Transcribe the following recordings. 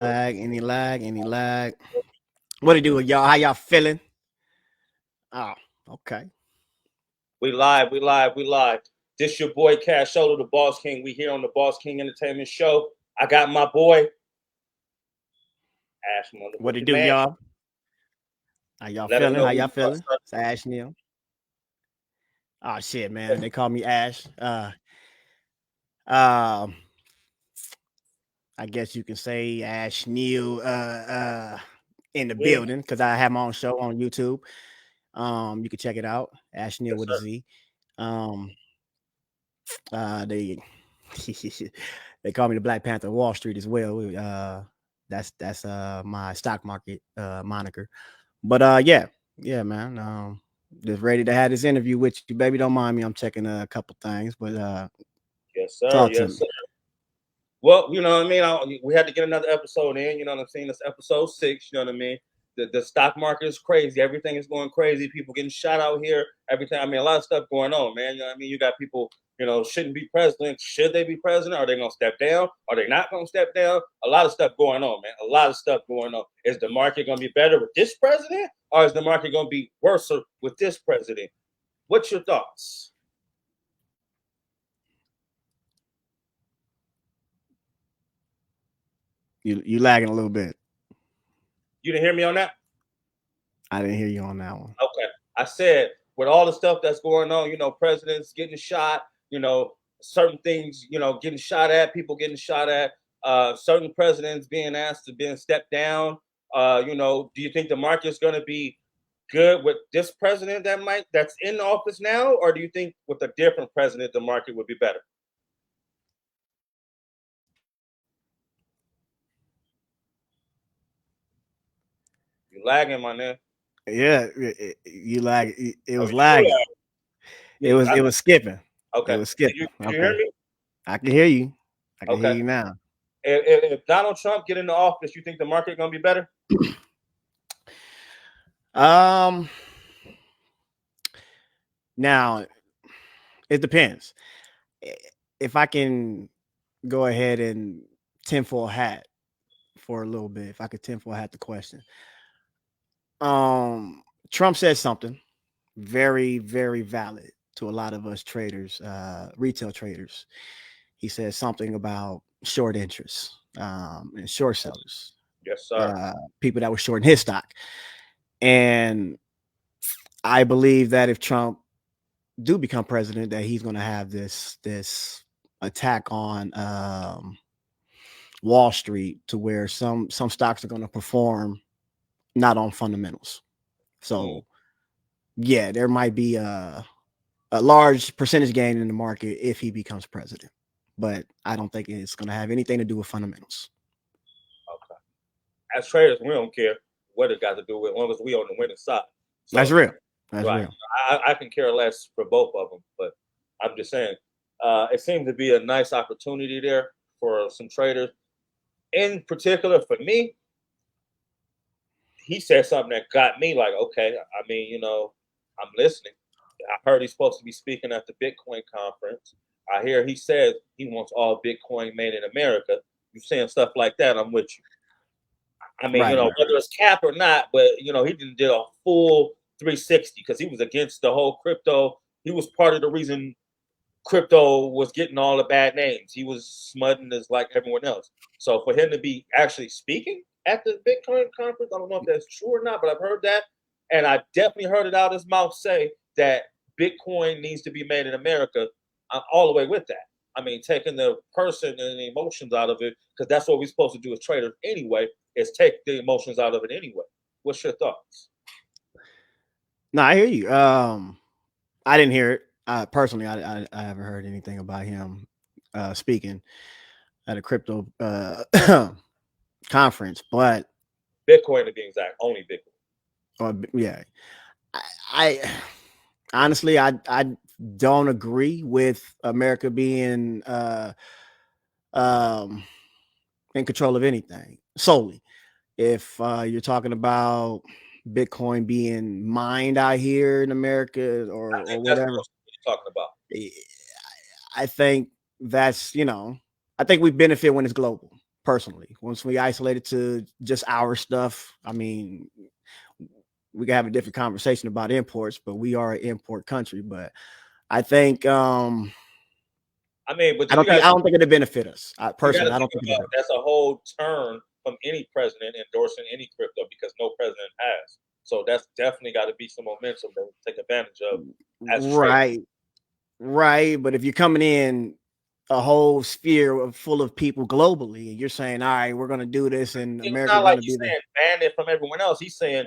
Any lag. What it do, y'all? How y'all feeling? Oh, okay. We live, we live, we live. This your boy Cash Shoulder, the Boss King. We here on the Boss King Entertainment Show. I got my boy Ash What it motherfucking do, man. y'all? How y'all Let him feeling? know How who y'all you are, feeling? son. It's Ash Neil. Oh shit, man. They call me Ash. Um, I guess you can say Ash Neil in the Mm, building because I have my own show on YouTube. You can check it out. Ash Neil yes, with a sir. Z. Um, they they call me the Black Panther of Wall Street as well. That's my stock market moniker. But yeah, man. Just ready to have this interview with you, baby. Don't mind me. I'm checking a couple things, but Yes, sir. talk to Yes, me. sir. Well, you know what I mean. We had to get another episode in. You know what I'm saying? It's episode 6. You know what I mean? The stock market is crazy. Everything is going crazy. People getting shot out here. Everything. I mean, a lot of stuff going on, man. You know what I mean? You got people. Shouldn't be president. Should they be president? Are they gonna step down? Are they not gonna step down? A lot of stuff going on, man. A lot of stuff going on. Is the market gonna be better with this president, or is the market gonna be worse with this president? What's your thoughts? You lagging a little bit. You didn't hear me on that? I didn't hear you on that one. Okay. I said with all the stuff that's going on, presidents getting shot, certain things, getting shot at, people getting shot at, certain presidents being asked to being stepped down. Do you think the market's going to be good with this president that's in office now, or do you think with a different president the market would be better? You lagging, my man. Yeah, you lag. It Oh, was you lagging. lag. Yeah, It was skipping. It okay. was Did skipping. you hear Okay, me? I can hear you. I can hear Okay. you now. If Donald Trump get into office, you think the market going to be better? Um, Now it depends. If I can go ahead and tinfoil hat for a little bit, if I could tinfoil hat the question. Um, Trump said something very, very valid to a lot of us traders, retail traders. He said something about short interest and short sellers, Yes, sir. people that were short in his stock. And I believe that if Trump do become president, that he's going to have this attack on Wall Street to where some stocks are going to perform not on fundamentals. Mm. So yeah, there might be a large percentage gain in the market if he becomes president, but I don't think it's going to have anything to do with fundamentals. Okay. As traders, we don't care what it got to do with, as long as we on the winning side. That's So, real. That's right, real. I can care less for both of them, but I'm just saying, it seems to be a nice opportunity there for some traders. In particular, for me, he said something that got me like, okay, I mean, I'm listening. I heard he's supposed to be speaking at the Bitcoin conference. I hear he says he wants all Bitcoin made in America. You saying stuff like that, I'm with you. I mean, Right, right. whether it's cap or not, but he didn't did a full 360 because he was against the whole crypto. He was part of the reason crypto was getting all the bad names. He was smutting as like everyone else. So for him to be actually speaking at the Bitcoin conference, I don't know if that's true or not, but I've heard that, and I definitely heard it out of his mouth say that Bitcoin needs to be made in America. I'm all the way with that. I mean, taking the person and the emotions out of it, because that's what we're supposed to do as traders anyway, is take the emotions out of it anyway. What's your thoughts? No, I hear you. I didn't hear it. Personally, I haven't heard anything about him speaking at a crypto conference, but Bitcoin to be exact, only Bitcoin. yeah, I honestly I don't agree with America being um in control of anything solely. If you're talking about Bitcoin being mined out here in America I or think that's whatever, what you're talking about. I think that's I think we benefit when it's global. personally. Once we isolate it to just our stuff, I mean, we can have a different conversation about imports, but we are an import country. But I think I mean, but I then don't think I don't think it'd benefit us. you got Personally, to I think don't think it'd about benefit. that's a whole turn from any president endorsing any crypto because no president has. So that's definitely got to be some momentum to take advantage of as trade. Right, right. But if you're coming in a whole sphere full of people globally, and you're saying, "All right, we're going to do this, and It's America not like going to he's be the." saying ban it from everyone else. He's saying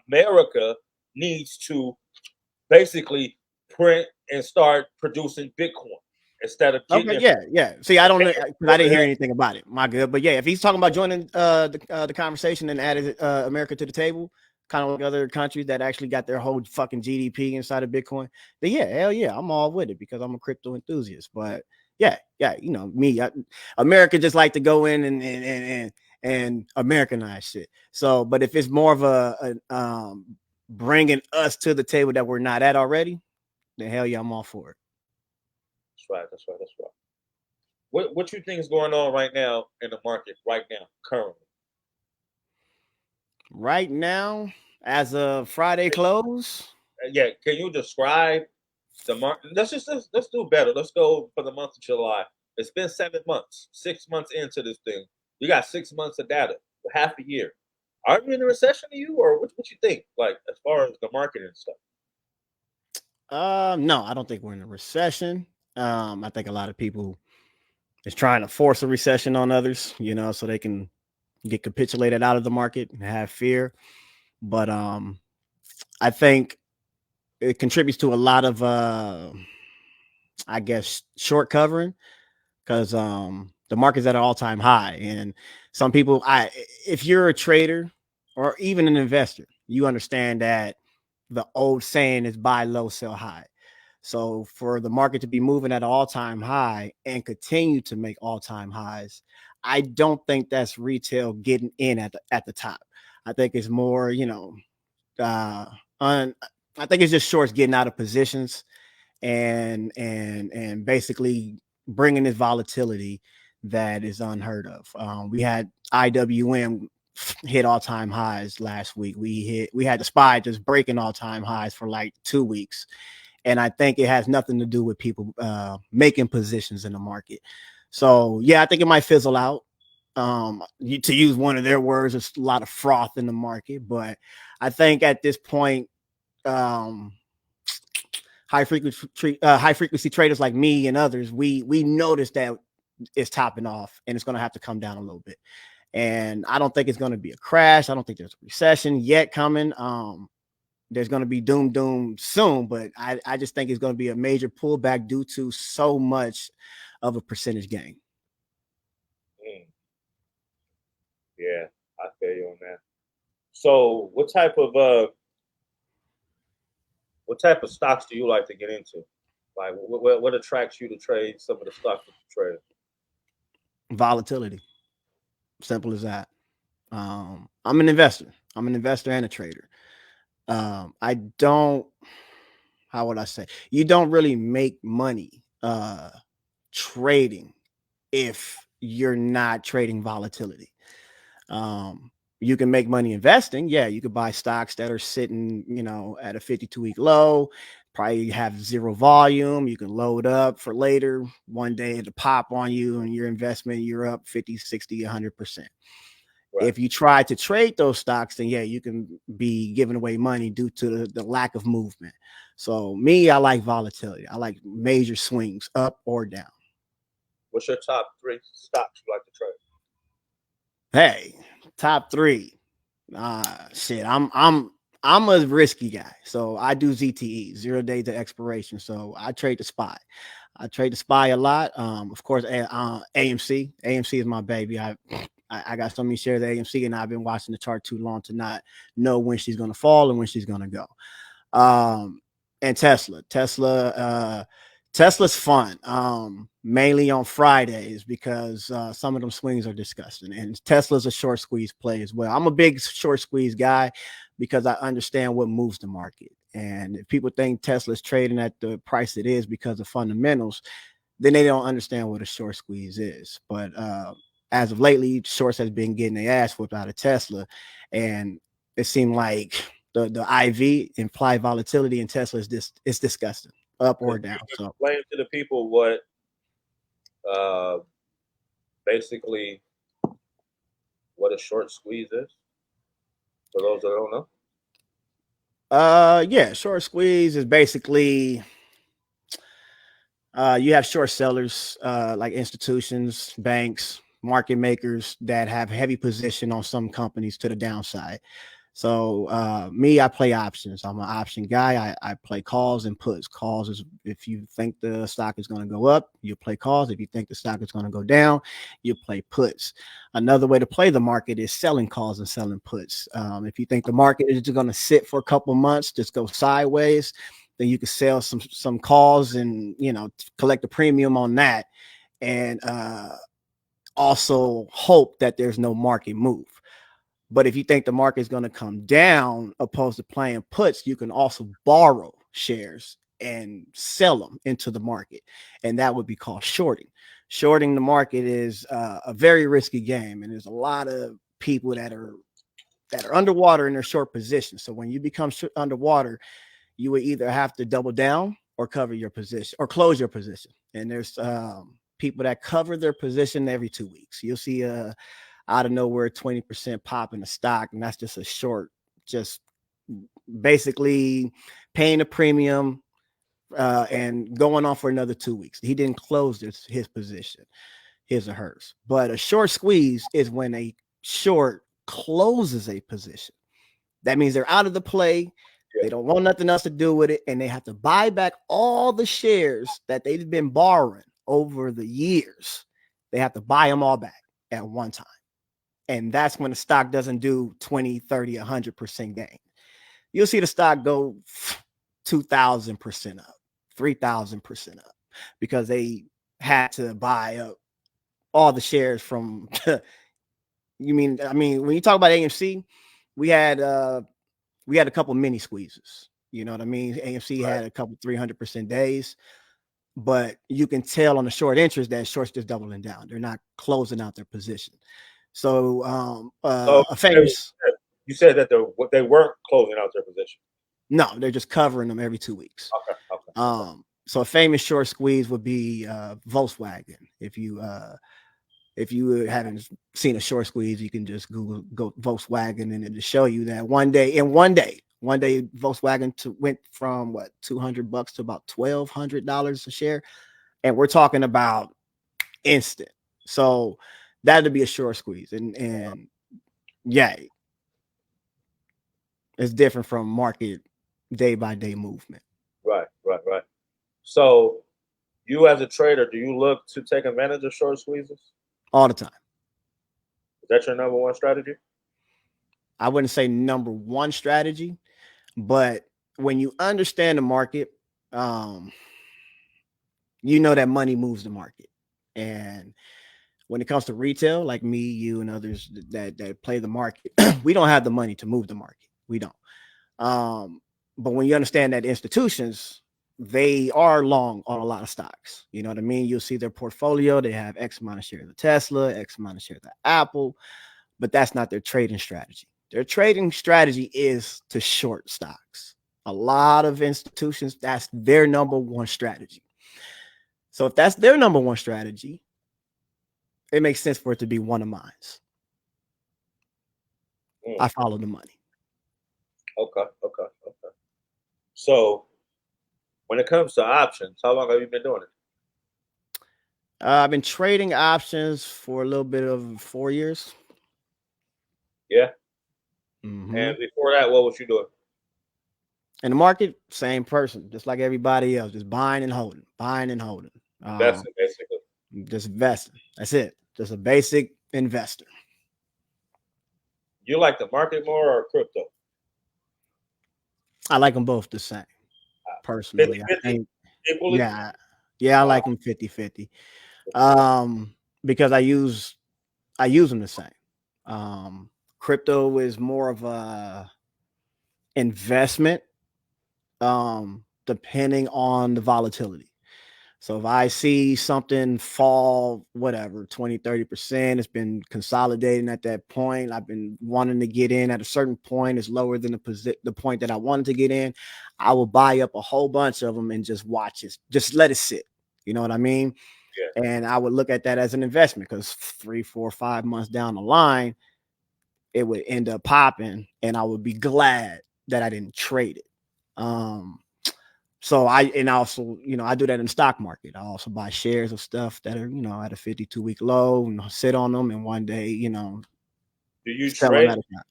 America needs to basically print and start producing Bitcoin instead of getting Okay, it yeah, yeah. See, I and don't then know because I didn't importing hear it. anything about it. My good, but yeah, if he's talking about joining the conversation and added America to the table, kind of like other countries that actually got their whole fucking GDP inside of Bitcoin, then yeah, hell yeah, I'm all with it because I'm a crypto enthusiast. But yeah, yeah, you know me, America just like to go in and Americanize shit. So, but if it's more of a bringing us to the table that we're not at already, then hell yeah, I'm all for it. That's right. That's right. That's right. What you think is going on right now in the market right now currently? Right now, as of Friday close, Yeah, can you describe the market? Let's do better. Let's go for the month of July. It's been 7 months, 6 months into this thing. You got 6 months of data, half a year. Are we in a recession to you, or what you think? Like as far as the market and stuff. no, I don't think we're in a recession. I think a lot of people is trying to force a recession on others, you know, so they can get capitulated out of the market and have fear. But I think it contributes to a lot of I guess short covering because the market's at an all-time high, and some people, I if you're a trader or even an investor, you understand that the old saying is buy low, sell high. So for the market to be moving at an all-time high and continue to make all-time highs, I don't think that's retail getting in at the top. I think it's more, you know, uh, on. I think it's just shorts getting out of positions and basically bringing this volatility that is unheard of. We had IWM hit all time highs last week. We had the SPY just breaking all time highs for like 2 weeks, and I think it has nothing to do with people making positions in the market. So yeah, I think it might fizzle out. To use one of their words, there's a lot of froth in the market, but I think at this point, um, high frequency traders like me and others, we notice that it's topping off and it's going to have to come down a little bit. And I don't think it's going to be a crash. I don't think there's a recession yet coming. There's going to be doom soon, but I just think it's going to be a major pullback due to so much of a percentage gain. Mm, yeah, I feel you on that. So, what type of stocks do you like to get into? Like, what attracts you to trade some of the stocks that you trade? Volatility, simple as that. I'm an investor. I'm an investor and a trader. I don't. How would I say? You don't really make money trading if you're not trading volatility. Um, you can make money investing. Yeah, you could buy stocks that are sitting, you know, at a 52-week low, probably have zero volume. You can load up for later. One day it'll pop on you and your investment, you're up 50, 60, 100%. Right. If you try to trade those stocks, then yeah, you can be giving away money due to the lack of movement. So me, I like volatility. I like major swings up or down. What's your top three stocks you like to trade? Hey, top three. Shit, I'm a risky guy, so I do ZTE, 0 day to expiration. So I trade the SPY. I trade the SPY a lot. Of course, AMC. AMC is my baby. I got so many shares of AMC, and I've been watching the chart too long to not know when she's going to fall and when she's going to go. Um, and Tesla's fun. Mainly on Fridays because some of them swings are disgusting, and Tesla's a short squeeze play as well. I'm a big short squeeze guy because I understand what moves the market. And if people think Tesla's trading at the price it is because of fundamentals, then they don't understand what a short squeeze is. But as of lately, shorts has been getting their ass whooped out of Tesla, and it seemed like the IV implied volatility in Tesla is it's disgusting, up Could or down. you So explain to the people what uh, basically what a short squeeze is for those that don't know? yeah, short squeeze is basically you have short sellers like institutions, banks, market makers that have heavy position on some companies to the downside. So me, I play options. I'm an option guy. I play calls and puts. Calls is if you think the stock is going to go up, you play calls. If you think the stock is going to go down, you play puts. Another way to play the market is selling calls and selling puts. If you think the market is just going to sit for a couple months, just go sideways, then you can sell some calls and collect a premium on that, and also hope that there's no market move. But if you think the market is going to come down, opposed to playing puts, you can also borrow shares and sell them into the market, and that would be called shorting. Shorting the market is a very risky game, and there's a lot of people that are underwater in their short position. So when you become underwater, you would either have to double down or cover your position or close your position. And there's people that cover their position every 2 weeks. You'll see out of nowhere 20% pop in the stock, and that's just a short, just basically paying a premium and going on for another 2 weeks. He didn't close his position, his or hers. But a short squeeze is when a short closes a position. That means they're out of the play. Yeah. They don't want nothing else to do with it, and they have to buy back all the shares that they've been borrowing over the years. They have to buy them all back at one time. And that's when the stock doesn't do 20, 30, 100% gain. You'll see the stock go 2,000% up, 3,000% up because they had to buy up all the shares from when you talk about AMC, we had a couple mini squeezes. You know what I mean? AMC Right. had a couple 300% days, but you can tell on the short interest that shorts just doubling down. They're not closing out their position. So So a famous you said that they weren't closing out their position. no, they're just covering them every 2 weeks. Okay. Okay. Okay. So a famous short squeeze would be Volkswagen. If you haven't seen a short squeeze, you can just Google go Volkswagen, and it'll show you that one day Volkswagen went from what $200 to about $1,200 a share, and we're talking about instant. So that'd be a short squeeze, and yeah, it's different from market day by day movement Right. Right. Right. So you as a trader, do you look to take advantage of short squeezes? all the time. Is that your number one strategy? I wouldn't say number one strategy, but when you understand the market, um, you know that money moves the market. And when it comes to retail, like me, you, and others that play the market, we don't have the money to move the market. We don't. Um, but when you understand that institutions, they are long on a lot of stocks. You know what I mean? You'll see their portfolio. They have X amount of shares of Tesla, X amount of shares of Apple, but that's not their trading strategy. Their trading strategy is to short stocks. A lot of institutions, that's their number one strategy. So if that's their number one strategy, it makes sense for it to be one of mine. Mm, I follow the money. okay. Okay. Okay. So when it comes to options, how long have you been doing it? I've been trading options for a little bit of 4 years. Yeah. Mm-hmm. And before that, what was you doing? In the market, same person, just like everybody else, just buying and holding, buying and holding. Um, Investing, basically. just investing. That's it. Just a basic investor. You like the market more or crypto? I like them both the same. 50 Personally, I 50 think, equally? yeah, yeah, I Wow. like them 50-50. Because I use them the same. Crypto is more of a investment, depending on the volatility. So if I see something fall, whatever, 20, 30%, it's been consolidating at that point. I've been wanting to get in at a certain point. It's lower than the point that I wanted to get in. I will buy up a whole bunch of them and just watch it. Just let it sit. You know what I mean? Yeah. And I would look at that as an investment because 3, 4, 5 months down the line, it would end up popping, and I would be glad that I didn't trade it. Um, so and also, I do that in the stock market. I also buy shares of stuff that are, at a 52-week low and sit on them, and one day, Do you sell them trade? at a time.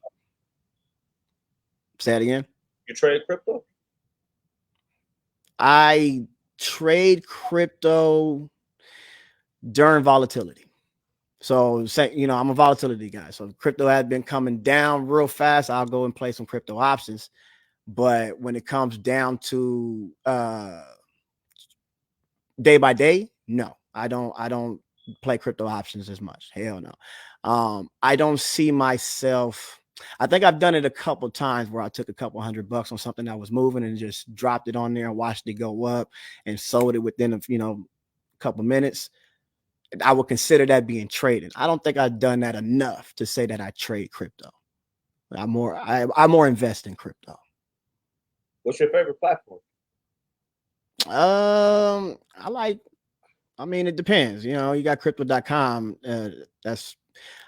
Say it again. You trade crypto? I trade crypto during volatility. So say, I'm a volatility guy. So crypto had been coming down real fast. I'll go and play some crypto options. But when it comes down to day by day, no, I don't play crypto options as much. Hell no. I don't see myself. I think I've done it a couple times where I took a couple $100 on something that was moving and just dropped it on there and watched it go up and sold it within a couple minutes. I would consider that being trading. I don't think I've done that enough to say that I trade crypto. I more invest in crypto. What's your favorite platform? I like. I mean, it depends. You got crypto.com. That's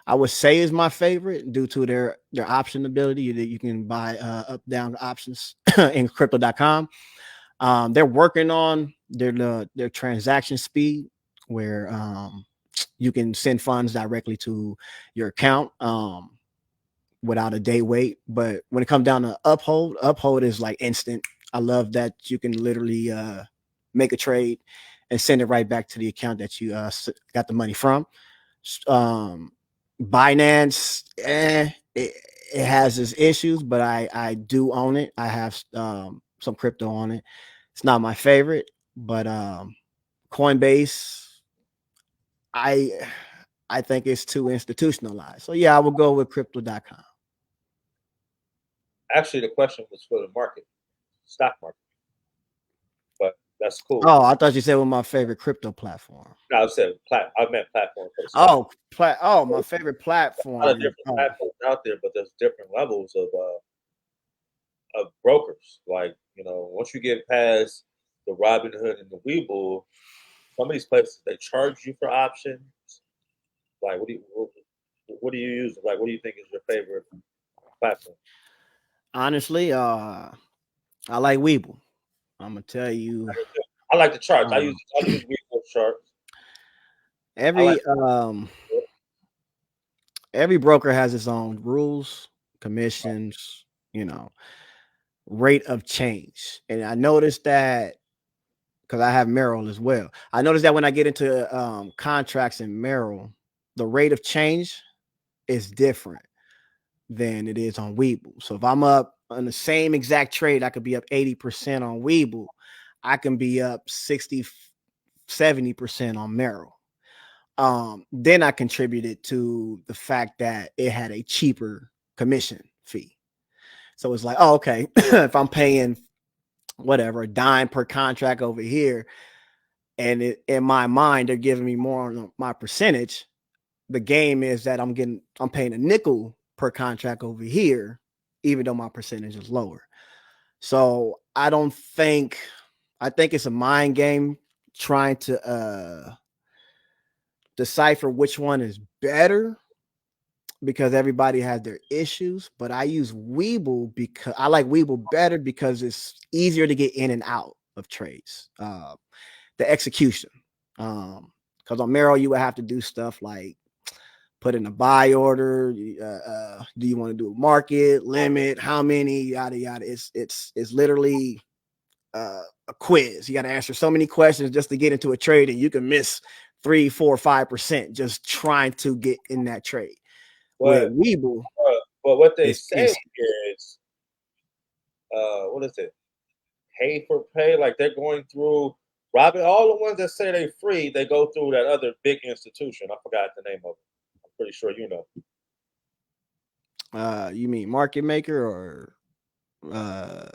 I would say is my favorite due to their option ability that you can buy up down options in crypto.com. They're working on their transaction speed where you can send funds directly to your account without a day wait. But when it comes down to uphold is like instant. I love that you can literally make a trade and send it right back to the account that you got the money from. Um, Binance, it has its issues, but I do own it. I have some crypto on it. It's not my favorite, but Coinbase, I I think it's too institutionalized. So yeah, I will go with crypto.com. Actually, the question was for the market, stock market, but that's cool. Oh, I thought you said what my favorite crypto platform. No, I said I meant platform for the stock. My favorite A lot of platform. different Oh, platforms out there, but there's different levels of brokers. Like once you get past the Robinhood and the Webull, some of these places they charge you for options. Like, what do you use? Like, what do you think is your favorite platform? honestly, I like Weeble. I'm gonna tell you, I like the charts. I use um, I use Webull charts. I like. every every broker has its own rules, commissions, you know, rate of change, and I noticed that because I have Merrill as well. I noticed that when I get into contracts in Merrill, the rate of change is different than it is on Weeble. So if I'm up on the same exact trade, I could be up 80% on Weeble. I can be up 60, 70% on Merrill. Then I contributed to the fact that it had a cheaper commission fee. So it's like, oh, okay, if I'm paying whatever, a dime per contract over here, and in my mind, they're giving me more on my percentage. The game is that I'm paying a nickel per contract over here, even though my percentage is lower. So I think it's a mind game trying to decipher which one is better because everybody has their issues. But I use Weeble because I like Weeble better because it's easier to get in and out of trades. The execution. Because on Merrill, you would have to do stuff like put in a buy order. Do you want to do a market limit? How many? Yada yada. It's literally a quiz. You got to answer so many questions just to get into a trade, and you can miss 3, 4, 5% just trying to get in that trade. With But Weeble, what they it's say instant. is, what is it? Pay for pay. Like they're going through Robin. All the ones that say they free, they go through that other big institution. I forgot the name of it. I'm pretty sure you know. You mean market maker or what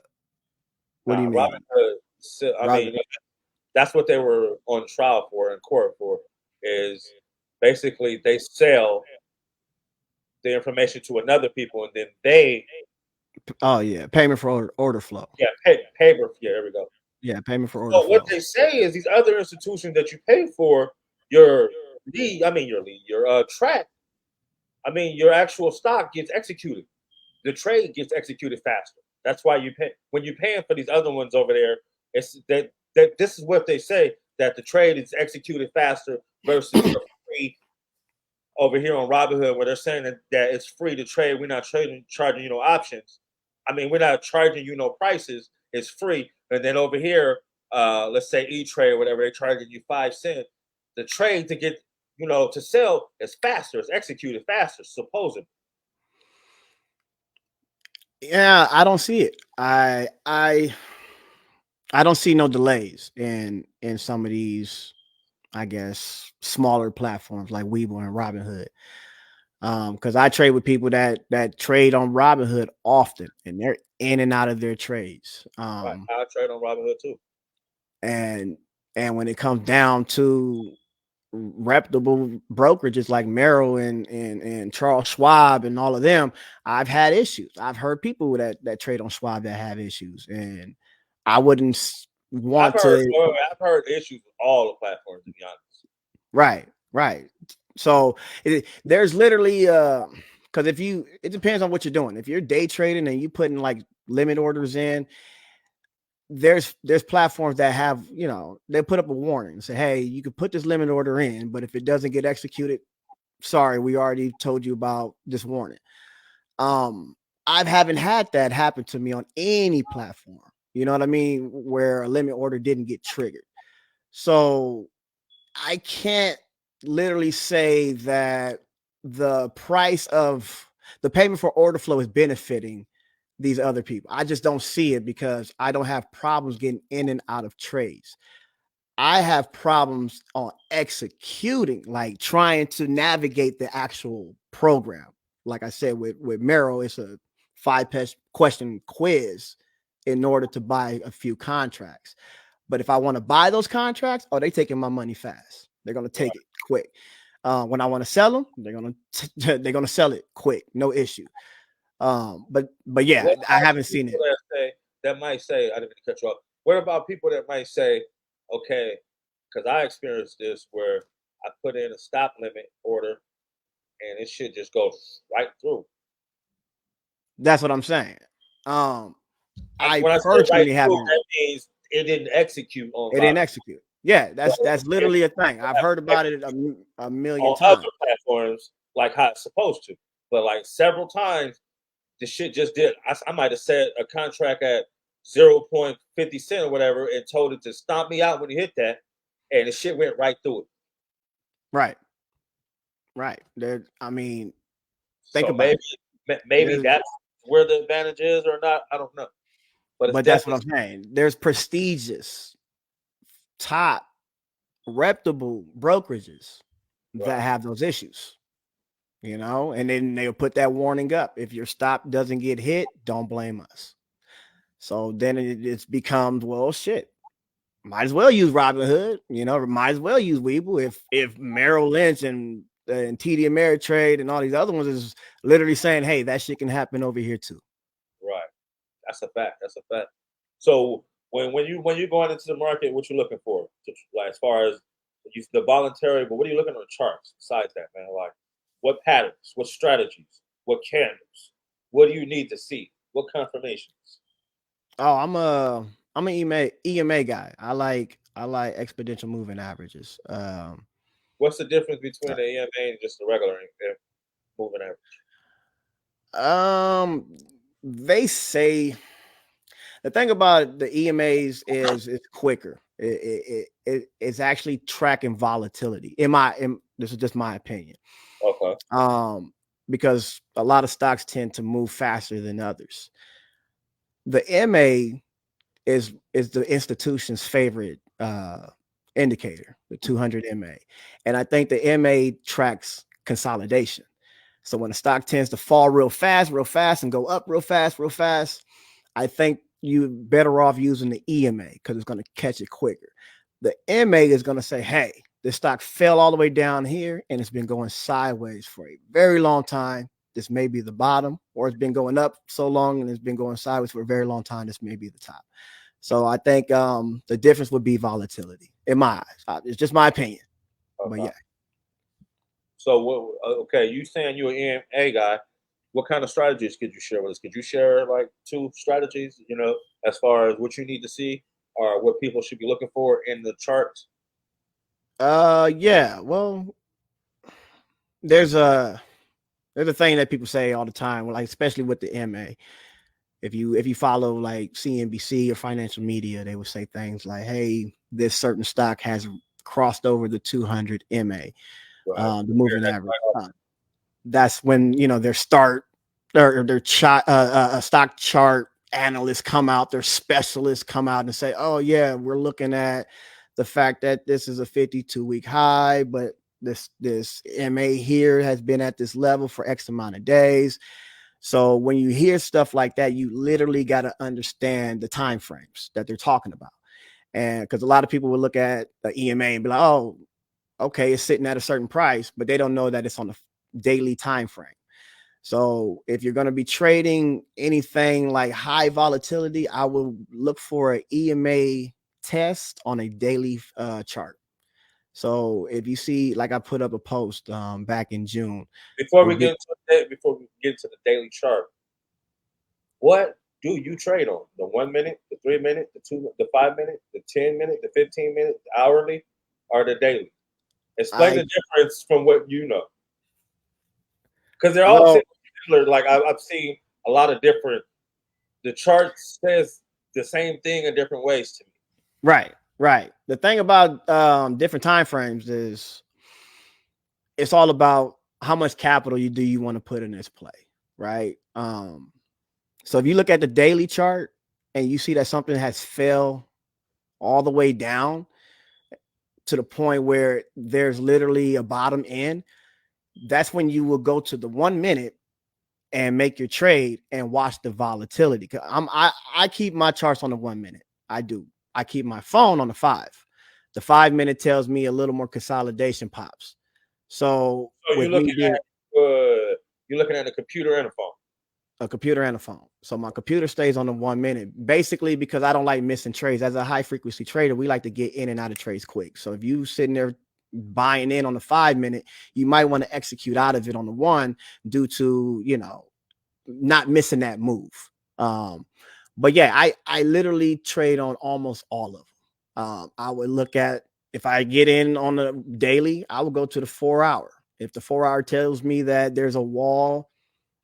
do Nah, you Robin mean? Hood. I Robin? mean, That's what they were on trial for in court for. Is basically they sell the information to another people, and then they Oh yeah, payment for order flow. paper. Yeah, there we go. Yeah, payment for order So what flow. they say is these other institutions that you pay for your your track. I mean, your actual stock gets executed. The trade gets executed faster. That's why you pay when you're paying for these other ones over there. It's that this is what they say that the trade is executed faster versus your free over here on Robinhood, where they're saying that it's free to trade. We're not charging you no options. I mean, we're not charging you no prices. It's free. And then over here, let's say E Trade or whatever, they're charging you 5 cents. The trade to get to sell is faster. It's executed faster, supposedly. Yeah, I don't see it. I don't see no delays in some of these, I guess, smaller platforms like Webull and Robinhood. Because I trade with people that trade on Robinhood often, and they're in and out of their trades. Right. I trade on Robinhood too. And and when it comes down to reputable brokerages like Merrill and Charles Schwab and all of them, I've had issues. I've heard people that trade on Schwab that have issues, and I wouldn't I've want heard to. I've heard issues with all the platforms, to be honest. Right, right. So there's literally because it depends on what you're doing. If you're day trading and you putting like limit orders in, there's platforms that have, they put up a warning and say, hey, you can put this limit order in, but if it doesn't get executed, sorry, we already told you about this warning. um I haven't had that happen to me on any platform, you know what I mean, where a limit order didn't get triggered. So I can't literally say that the price of the payment for order flow is benefiting these other people. I just don't see it because I don't have problems getting in and out of trades. I have problems on executing, like trying to navigate the actual program. Like I said, with Merrill, it's a 5 question quiz in order to buy a few contracts. But if I want to buy those contracts, oh, they taking my money fast. They're gonna take Right. it quick. When I want to sell them, they're gonna sell it quick, no issue. But yeah, What I about the haven't seen people it. that might say, I didn't mean to cut you off. What about people that might say, okay, because I experienced this where I put in a stop limit order and it should just go right through. That's what I'm saying. Um, I When I say right personally through, haven't. that means it didn't execute on It didn't Robin. execute. Yeah, So that's it literally a thing. I've have heard to about it execute a million on other times. platforms like how it's supposed to. But like several times, the shit just did. I might have set a contract at 0.50 cent or whatever and told it to stomp me out when it hit that, and the shit went right through it. Right, right. There. I mean, think So about it. maybe There's, that's where the advantage is or not. I don't know, but it's but that's what definitely I'm saying. There's prestigious, top, reputable brokerages that right. have those issues. And then they'll put that warning up. If your stop doesn't get hit, don't blame us. So then it becomes, well, shit. Might as well use Robinhood, might as well use Webull if Merrill Lynch and TD Ameritrade and all these other ones is literally saying, hey, that shit can happen over here too. Right. That's a fact. That's a fact. So when you're going into the market, what you looking for? Like as far as the voluntary, but what are you looking on the charts besides that, man? Like what patterns, what strategies, what candles? What do you need to see? What confirmations? Oh, I'm an EMA guy. I like exponential moving averages. What's the difference between Uh, the EMA and just the regular moving average? um they say the thing about the EMAs is it's quicker. It's actually tracking volatility. This is just my opinion. Okay. Um, because a lot of stocks tend to move faster than others. The MA is the institution's favorite indicator, the 200 MA, and I think the MA tracks consolidation. So when a stock tends to fall real fast, and go up real fast, I think you better off using the EMA because it's going to catch it quicker. The MA is going to say, hey, this stock fell all the way down here and it's been going sideways for a very long time. This may be the bottom, or it's been going up so long and it's been going sideways for a very long time. This may be the top. So I think the difference would be volatility in my eyes. It's just my opinion, but Okay. yeah. So what? Okay, you saying you're an EMA guy? What kind of strategies could you share with us? Could you share like two strategies? As far as what you need to see or what people should be looking for in the charts. Yeah. Well, there's a there's a thing that people say all the time, like especially with the MA. If you follow like CNBC or financial media, they would say things like, "Hey, this certain stock has crossed over the 200 MA, Right. the moving average." That's when their start or their a stock chart analysts come out, their specialists come out and say, "Oh yeah, we're looking at the fact that this is a 52-week high, but this MA here has been at this level for X amount of days." So when you hear stuff like that, you literally got to understand the time frames that they're talking about. And because a lot of people will look at the EMA and be like, "Oh, okay, it's sitting at a certain price," but they don't know that it's on a daily time frame. So if you're going to be trading anything like high volatility, I will look for an EMA test on a daily chart. So if you see, like I put up a post back in June, Before we're we get get, into the daily chart, what do you trade on? The 1 minute, the 3 minute, the 5 minute, the 10 minute, the 15 minute, the hourly, or the daily? Explain I the difference from what you know, because they're all well, similar. Like I've seen a lot of different. The chart says the same thing in different ways to me. right, right. The thing about different time frames is it's all about how much capital you want to put in this play, right? So if you look at the daily chart and you see that something has fell all the way down to the point where there's literally a bottom end, that's when you will go to the 1 minute and make your trade and watch the volatility. I keep my charts on the 1 minute. I do. I keep my phone on the five. The 5 minute tells me a little more consolidation pops. So So with me being you're looking at a computer and a phone. a computer and a phone. So my computer stays on the 1 minute, basically because I don't like missing trades. As a high frequency trader, we like to get in and out of trades quick. So if you sitting there buying in on the 5 minute, you might want to execute out of it on the one due to, not missing that move. Um, but yeah, I literally trade on almost all of them. I would look at if I get in on the daily, I would go to the 4 hour. If the 4 hour tells me that there's a wall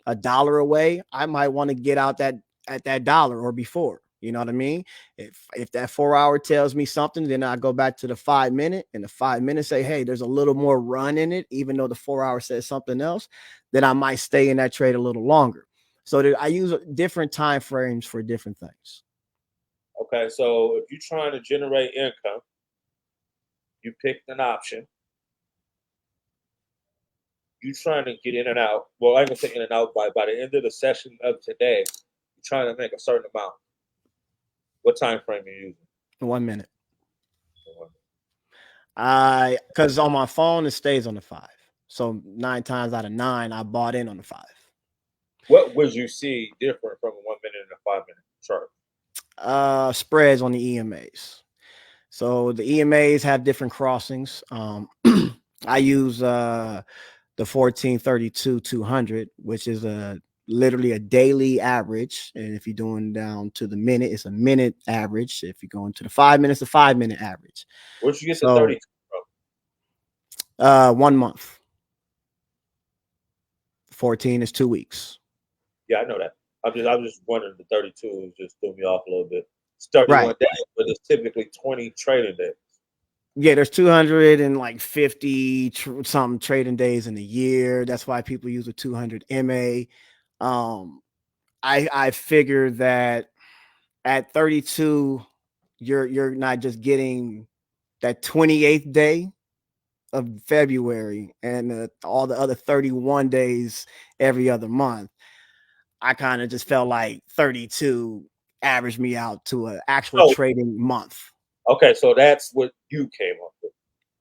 $1 away, I might want to get out that at that dollar or before. You know what I mean? If that 4 hour tells me something, then I go back to the 5 minute, and the 5 minutes say, hey, there's a little more run in it, even though the 4 hour says something else, then I might stay in that trade a little longer. So I use different time frames for different things. Okay, so if you're trying to generate income, you picked an option. You're trying to get in and out. Well, I'm gonna say in and out by the end of the session of today. You're trying to make a certain amount. What time frame are you using? 1 minute. I because on my phone it stays on the five. So 9 times out of nine, I bought in on the five. What would you see different from a 1 minute and a 5 minute chart? Spreads on the EMAs. So the EMAs have different crossings. I use the 1432 200, which is literally a daily average. And if you're doing down to the minute, it's a minute average. If you're going to the 5 minutes, a 5 minute average. Where'd you get the So 32 from? 1 month. 14 is 2 weeks. Yeah, I know that. I'm just wondering. The 32 just threw me off a little bit. It's 31 Right. days, but it's typically 20 trading days. Yeah, there's 250 something trading days in a year. That's why people use a 200 MA. Um, I figure that at 32, you're not just getting that 28th day of February and all the other 31 days every other month. I kind of just felt like 32 averaged me out to an actual So trading month. Okay, so that's what you came up with.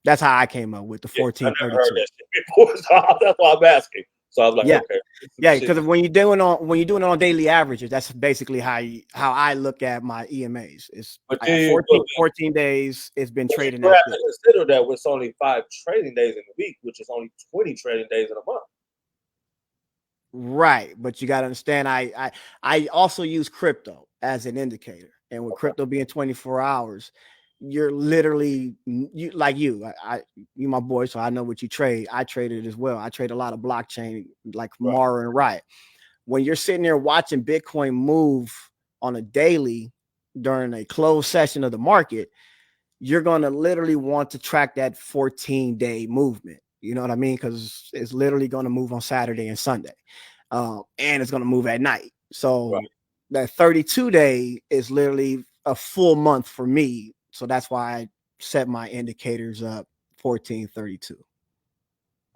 That's how I came up with the Yeah, I never heard 1432. that shit before, so that's why I'm asking. So I was like, Yeah. okay, this some Yeah, shit. because when you're doing it on daily averages, that's basically how I look at my EMAs. It's But I got then, but, 14 days. It's been but you trading do at have this. to consider that it's only 5 trading days in a week, which is only 20 trading days in a month. Right, but you got to understand. I also use crypto as an indicator, and with Okay, crypto being 24 hours, you're literally you like you my boy, so I know what you trade. I traded as well. I trade a lot of blockchain like right, Mara and Riot. When you're sitting there watching Bitcoin move on a daily during a closed session of the market, you're going to literally want to track that 14-day movement. You know what I mean? Because it's literally going to move on Saturday and Sunday, and it's going to move at night. right. So that 32-day is literally a full month for me. So that's why I set my indicators up 1432.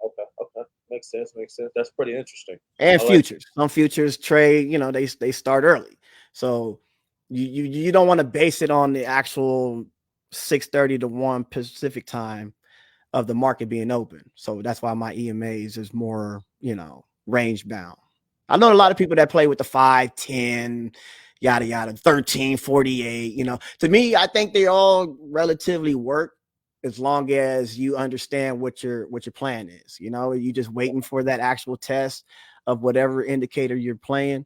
Okay, okay, makes sense, makes sense. That's pretty interesting. And I like. futures. Some futures trade, they start early. So you don't want to base it on the actual 6:30 to 1 Pacific time of the market being open. So that's why my EMAs is more, range bound. I know a Okay, lot of people that play with the 5, 10, yada yada, 13, 48. To me, I think they all relatively work as long as you understand what your plan is. You just waiting for that actual test of whatever indicator you're playing.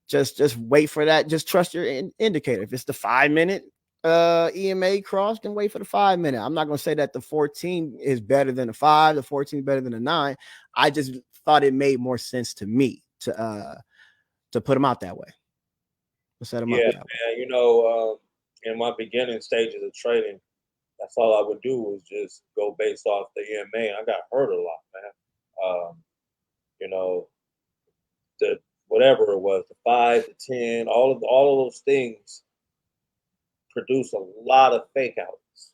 Just wait for that. Just trust your indicator. If it's the 5 minute EMA cross, then wait for the 5 minute. I'm not going to say that the 14 is better than the 5, the 14 is better than the 9. I just thought it made more sense to me to put them out that way, to set them yeah, up that way. man. In my beginning stages of trading, that's all I would do was just go based off the EMA. I got hurt a lot, man. You know, the whatever it was, the 5, the 10, all of those things produce a lot of fake outs,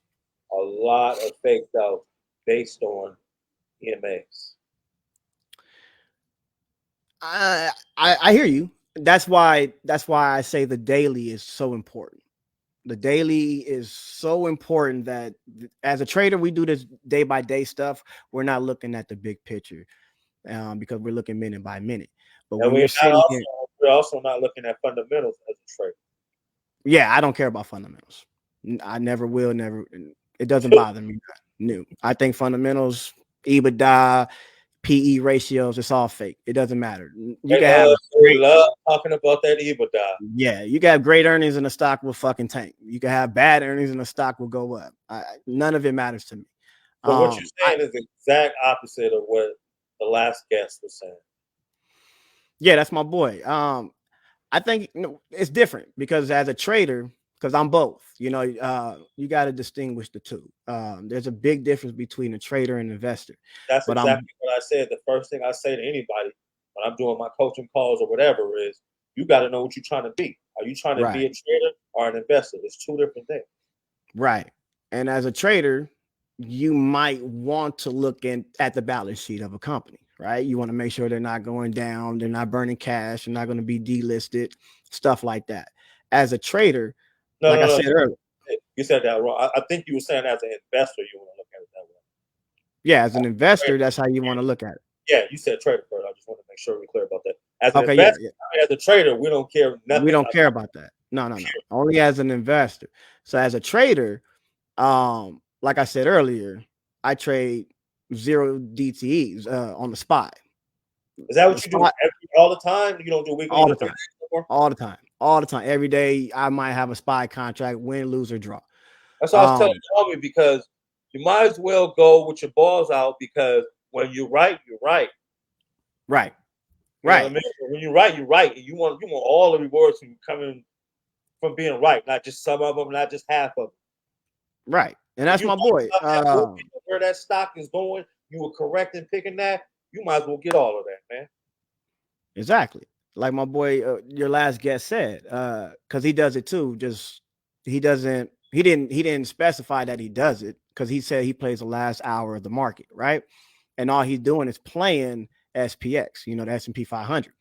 a lot of fake outs based on EMAs. I hear you. That's why I say the daily is so important. The daily is so important that as a trader, we do this day by day stuff. We're not looking at the big picture, because we're looking minute by minute. But And when you're sitting here, we're also not looking at fundamentals as a trader. yeah, I don't care about fundamentals. I never will, never. It doesn't bother me. New. I think fundamentals, EBITDA, PE ratios, it's all fake. It doesn't matter. You They can have great, love talking about that EBITDA. yeah, you can have great earnings and the stock will fucking tank. You can have bad earnings and the stock will go up. None of it matters to me. So what you're I saying is the exact opposite of what the last guest was saying. Yeah, that's my boy. I think it's different because as a trader, because I'm both, you got to distinguish the two. There's a big difference between a trader and an investor. That's But I'm exactly what I said. The first thing I say to anybody when I'm doing my coaching calls or whatever is, you got to know what you're trying to be. Are you trying to be right, a trader or an investor? It's two different things. right. And as a trader, you might want to look at the balance sheet of a company, right? You want to make sure they're not going down, they're not burning cash, they're not going to be delisted, stuff like that. As a trader, No, like no, I no. said earlier, You said that wrong. I think you were saying as an investor, you want to look at it that way. yeah, as an Trader, investor, that's how you want to look at it. yeah, you said trader first. I just want to make sure we're clear about that. As an Okay, yeah, investor, yeah. as a trader, we don't care We nothing don't care about about that. No, no, no. Only as an investor. So as a trader, like I said earlier, I trade zero DTEs on the spot. Is that The what you do spot all the time? You don't do weekly all or the 3 days time. anymore? All the time. All the time. Every day I might have a spy contract, win, lose, or draw. That's what I was telling Um, Tommy because you might as well go with your balls out because when you're right, you're right. right, You know what I right, mean? When you're right, you're right, and you want all the rewards from coming from being right, not just some of them, not just half of them. right. And If that's you my like boy. that movement where that stock is going, you were correct in picking that. You might as well get all of that, man. Exactly. Like my boy, your last guest said, because he does it too. Just he didn't specify that he does it because he said he plays the last hour of the market, right? And all he's doing is playing SPX, the S&P 500,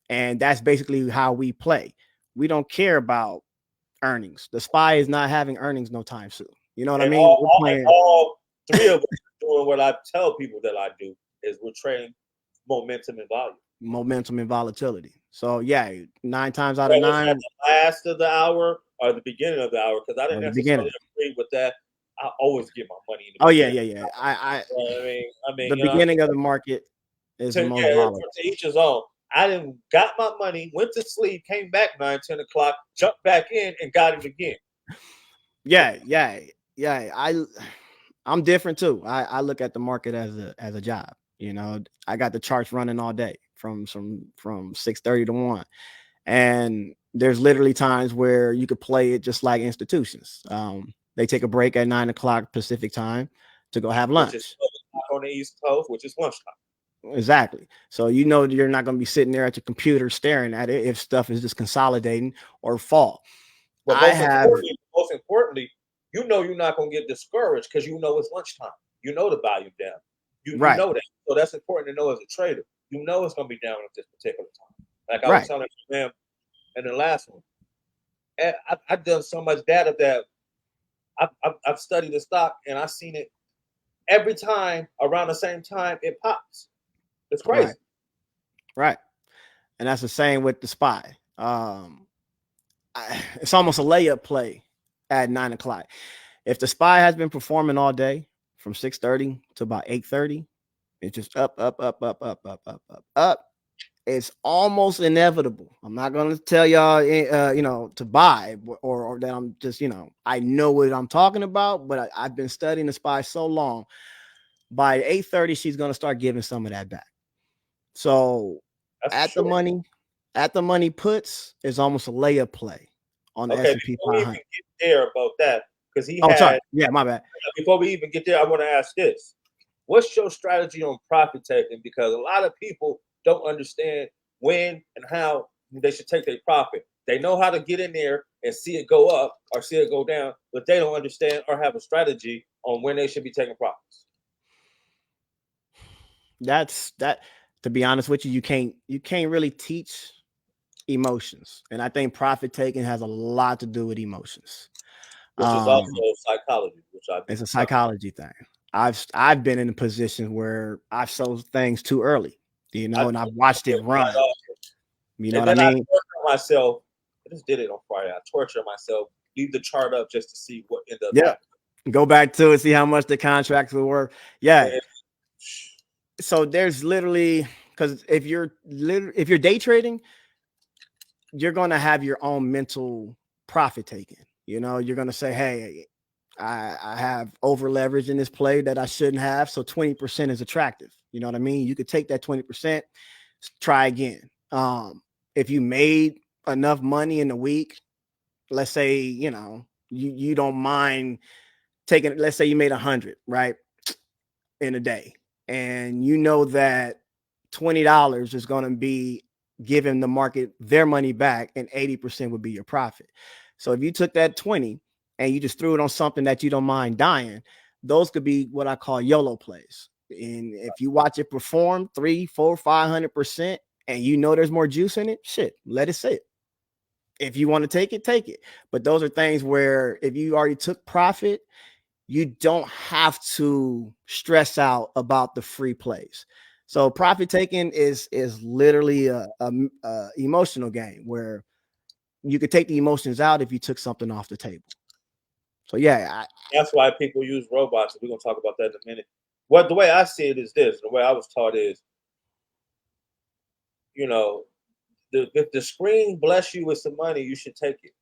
and that's basically how we play. We don't care about earnings. The SPY is not having earnings no time soon. You know what I And mean? We're playing all three of us are doing what I tell people that I do is we're trading momentum and volume. momentum and volatility. So yeah, 9 times out of Whether it's at nine, the last of the hour or the beginning of the hour, because I didn't or the necessarily beginning. agree with that. I always get my money in the Oh yeah, beginning. yeah, yeah. You know what I mean? The You know, beginning of the market is the most yeah, volatile. to each his own. I didn't got my money, went to sleep, came back 9, 10 o'clock, jumped back in, and got it again. Yeah, yeah, yeah. I'm different too. I look at the market as a job. You know, I got the charts running all day from 6:30 to 1. And there's literally times where you could play it just like institutions. They take a break at 9 o'clock Pacific time to go have Which is lunch. on the East Coast, which is lunchtime. Exactly. So you know you're not going to be sitting there at your computer staring at it if stuff is just consolidating or fall. But I have most importantly, you know you're not going to get discouraged because you know it's lunchtime. You know the volume down. You right, know that. So that's important to know as a trader. You know it's going to be down at this particular time. Like I was right. telling you, man, in the last one, I've done so much data that I've studied the stock and I've seen it every time around the same time it pops. It's Right, crazy. right. And that's the same with the SPY. It's almost a layup play at 9 o'clock. If the SPY has been performing all day from 6:30 to about 8:30, it's just up, up, up, up, up, up, up, up, up. It's almost inevitable. I'm not going to tell y'all, to buy or that I'm just, I know what I'm talking about, but I've been studying the SPY so long. By 8:30, she's going to start giving some of that back. So That's for at the sure. money, puts is almost a layup play on the Okay, S&P before we even 500. get there about that, because he Oh, sorry. had Yeah, my bad. before we even get there, I want to ask this. What's your strategy on profit taking? Because a lot of people don't understand when and how they should take their profit. They know how to get in there and see it go up or see it go down, but they don't understand or have a strategy on when they should be taking profits. That's that. To be honest with you, you can't really teach emotions, and I think profit taking has a lot to do with emotions. Which is also Um, psychology, which I think it's a is something. psychology thing. I've been in a position where I've sold things too early, I and do I've watched it it quite run. often. You know And what I then I mean? torture myself. I just did it on Friday. I torture myself, leave the chart up just to see what ended up Yeah. happening. Go back to it, see how much the contracts will work. Yeah. And So there's literally because if you're day trading, you're gonna have your own mental profit taking. You're gonna say, hey, I have over leverage in this play that I shouldn't have. So 20% is attractive. You know what I mean? You could take that 20%, try again. If you made enough money in a week, let's say, you don't mind taking, let's say you made 100, right? In a day. And you know that $20 is going to be giving the market their money back and 80% would be your profit. So if you took that 20 and you just threw it on something that you don't mind dying, those could be what I call YOLO plays. And if you watch it perform 3, 4, 500%, and you know there's more juice in it, shit, let it sit. If you want to take it, take it. But those are things where if you already took profit, you don't have to stress out about the free plays. So profit taking is literally a emotional game where you could take the emotions out if you took something off the table. So yeah, that's why people use robots. We're gonna talk about that in a minute. What the way I see it is this: the way I was taught is, you know, if the screen bless you with some money, you should take it.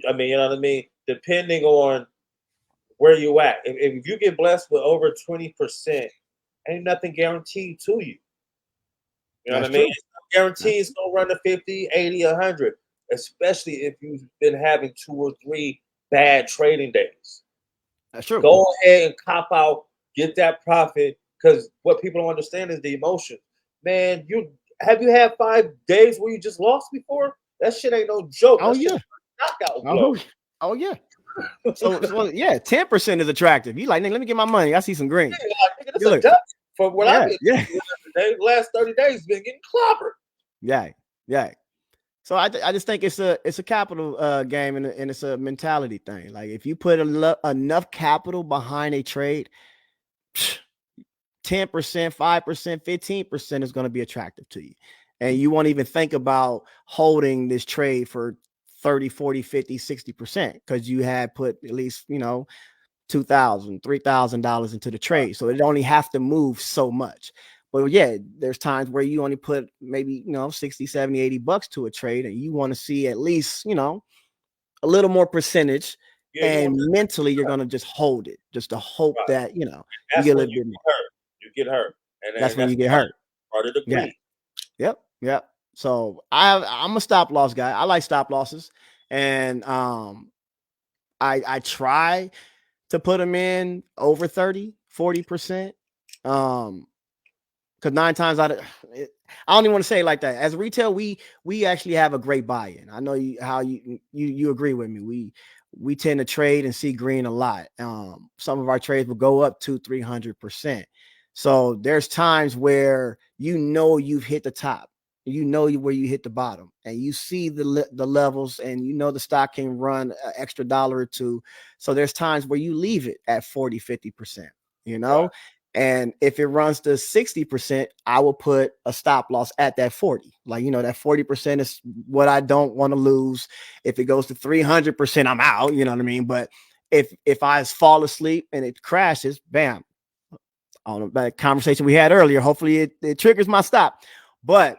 I mean, you know what I mean. Depending on where you at, if you get blessed with over 20%, ain't nothing guaranteed to you. You know that's what I mean? true. It's not That's guaranteed it's gonna run to 50, 80, 100, especially if you've been having 2 or 3 bad trading days. that's true. Go ahead and cop out, get that profit, because what people don't understand is the emotion. Man, you had 5 days where you just lost before? That shit ain't no joke. Oh That shit yeah. is a knockout blow. Oh, oh yeah. So yeah, 10% is attractive. You like, nigga, let me get my money. I see some green. Yeah, like, nigga, this You a look, duck for what I've yeah, been yeah, doing the last 30 days, been getting clobbered. yeah, yeah. So I just think it's a capital game, and it's a mentality thing. Like if you put enough capital behind a trade, 10%, 5%, 15% is going to be attractive to you. And you won't even think about holding this trade for 30, 40, 50, 60% because you had put at least, $2,000, $3,000 into the trade. So it only have to move so much. But yeah, there's times where you only put maybe, 60, 70, $80 to a trade, and you want to see at least, a little more percentage. Yeah, you And want to mentally, you're going to just hold it just to hope right. that, you That's get a when little you bit more. get hurt. You get hurt, and That's then when that's you get hurt. part of the Yeah. greed. Yep. Yep. So I'm a stop loss guy. I like stop losses. And I try to put them in over 30, 40%. Because nine times out of I don't even want to say it like that. As retail, we actually have a great buy-in. I know how you agree with me. We tend to trade and see green a lot. Some of our trades will go up 200-300%. So there's times where you've hit the top, where you hit the bottom, and you see the levels, and the stock can run an extra dollar or two. So there's times where you leave it at 40, 50%. You Right. know, and if it runs to 60%, I will put a stop loss at that 40. Like, that 40% is what I don't want to lose. If it goes to 300%, I'm out. You know what I mean? But if I fall asleep and it crashes, bam, on that conversation we had earlier, hopefully it triggers my stop. But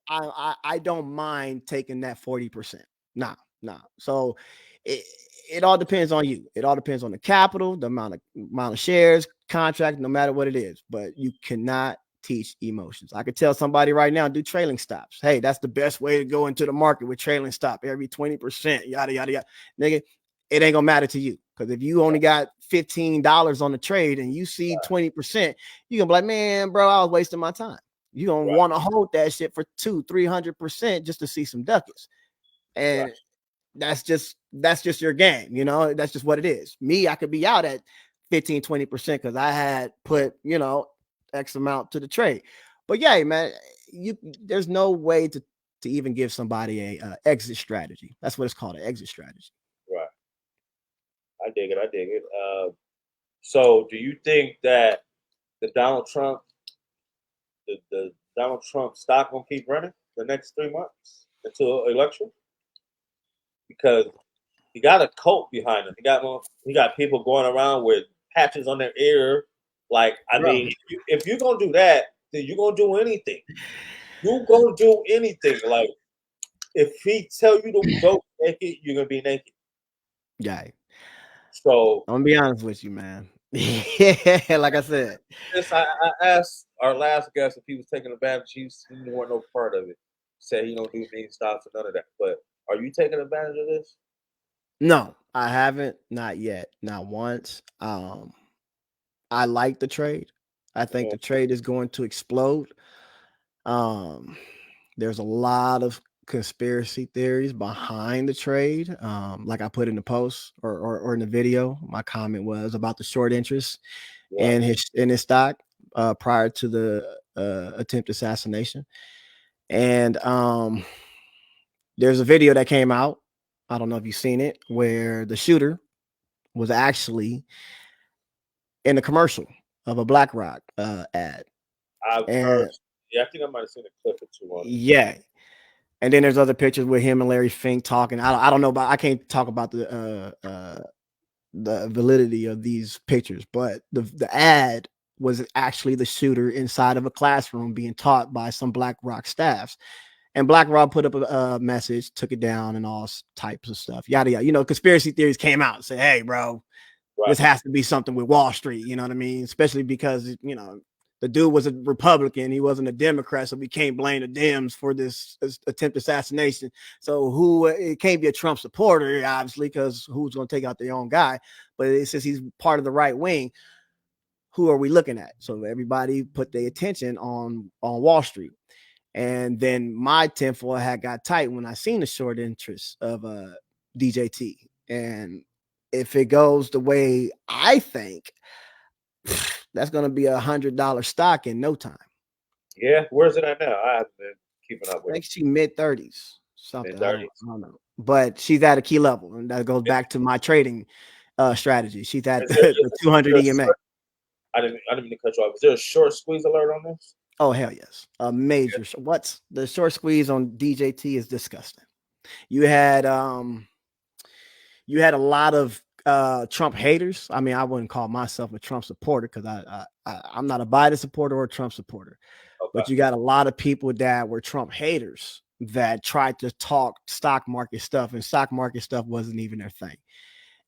I don't mind taking that 40%. Nah, nah. So it, it all depends on you. It all depends on the capital, the amount of shares, contract, no matter what it is. But you cannot teach emotions. I could tell somebody right now, do trailing stops. Hey, that's the best way to go into the market with trailing stop every 20%, yada yada yada. Nigga, it ain't gonna matter to you. Because if you only got $15 on the trade and you see 20%, you're gonna be like, man, bro, I was wasting my time. You're gonna Right. want to hold that shit for 200-300% just to see some ducats. Right. And that's just your game, that's just what it is. Me, I could be out at 15-20% because I had put, X amount to the trade. But yeah, man, there's no way to even give somebody a exit strategy. That's what it's called, an exit strategy. Right. I dig it. I dig it. So, do you think that the Donald Trump, the Donald Trump stock gonna keep running the next 3 months until election? Because he got a cult behind him. He got people going around with patches on their ear. Like, I Bro. mean, if you're gonna do that, then you're gonna do anything. You're gonna do anything. Like, if he tell you to go naked, you're gonna be naked. Yeah, So I'm gonna be honest with you, man. Yeah, like I said. this, I asked our last guest if he was taking advantage. He didn't want no part of it. Said he don't do meme stocks or none of that. But are you taking advantage of this? No, I haven't, not yet, not once. I like the trade. I think Mhm. the trade is going to explode. Um, there's a lot of conspiracy theories behind the trade. Like I put in the post or in the video, my comment was about the short interest Right, in his stock prior to the attempt assassination. And there's a video that came out. I don't know if you've seen it, where the shooter was actually in a commercial of a BlackRock ad. I've heard. And Yeah, I think I might have seen a clip or two on it. yeah, and then there's other pictures with him and Larry Fink talking. I don't know about, I can't talk about the validity of these pictures, but the ad was actually the shooter inside of a classroom being taught by some BlackRock staffs. And BlackRock put up a message, took it down, and all types of stuff. Yada yada. Conspiracy theories came out and said, "Hey, bro, Right, this has to be something with Wall Street." You know what I mean? Especially because the dude was a Republican, he wasn't a Democrat, so we can't blame the Dems for this attempt assassination. So who it can't be a Trump supporter, obviously, because who's going to take out their own guy? But it says he's part of the right wing. Who are we looking at? So everybody put their attention on Wall Street. And then my tinfoil hat got tight when I seen the short interest of DJT. And if it goes the way I think, that's going to be $100 stock in no time. yeah. Where's it at now? I haven't been keeping up I with him? think she mid-30s, something. Mid I don't, 30s. I don't know, but she's at a key level, and that goes back to my trading strategy. She's at the 200 Is EMA. there I didn't mean to cut you off. Is there a short squeeze alert on this? Oh hell yes, a major. What's the short squeeze on DJT is disgusting. You had um you had a lot of Trump haters. I mean, I wouldn't call myself a Trump supporter because I'm not a Biden supporter or a Trump supporter. Okay. But you got a lot of people that were Trump haters that tried to talk stock market stuff, and stock market stuff wasn't even their thing.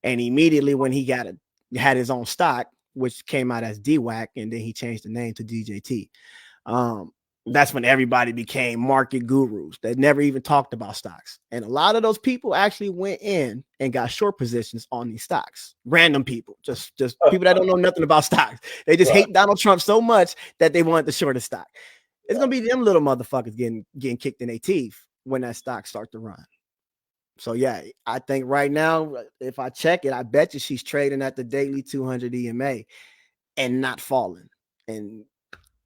And immediately when he had his own stock, which came out as DWAC, and then he changed the name to DJT. Um, that's when everybody became market gurus that never even talked about stocks. And a lot of those people actually went in and got short positions on these stocks. Random people, just people that don't know nothing about stocks. They just Right. hate Donald Trump so much that they wanted the shortest stock. It's Right. gonna be them little motherfuckers getting kicked in their teeth when that stock start to run. So yeah, I think right now, if I check it, I bet you she's trading at the daily 200 EMA and not falling. And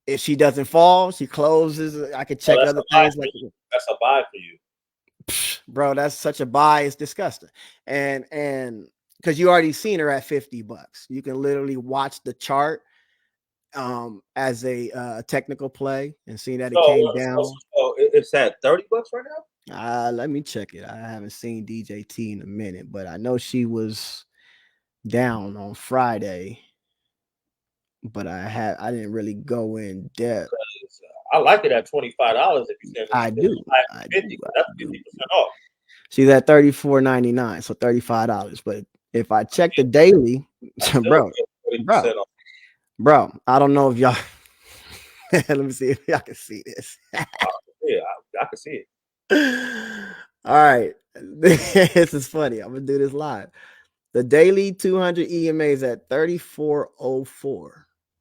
if she doesn't fall, she closes. I could Oh, check that's other a buy things for like, you. That's a buy for you. bro, that's such a buy. It's disgusting. And because you already seen her at $50, you can literally watch the chart as a technical play and see that So, it came so, down. so, so it's at $30 right now. Let me check it. I haven't seen DJT in a minute, but I know she was down on Friday, but I didn't really go in depth. I like it at $25 if you said I it's do, high I at do, 50. I That's do. 50% off. She's at 34.99, so $35. But if I check the daily, I still bro, get bro, 40% off. bro, I don't know if y'all let me see if y'all can see this. Yeah, I can see it. All right. This is funny. I'm gonna do this live. The daily 200 EMA is at 34.04.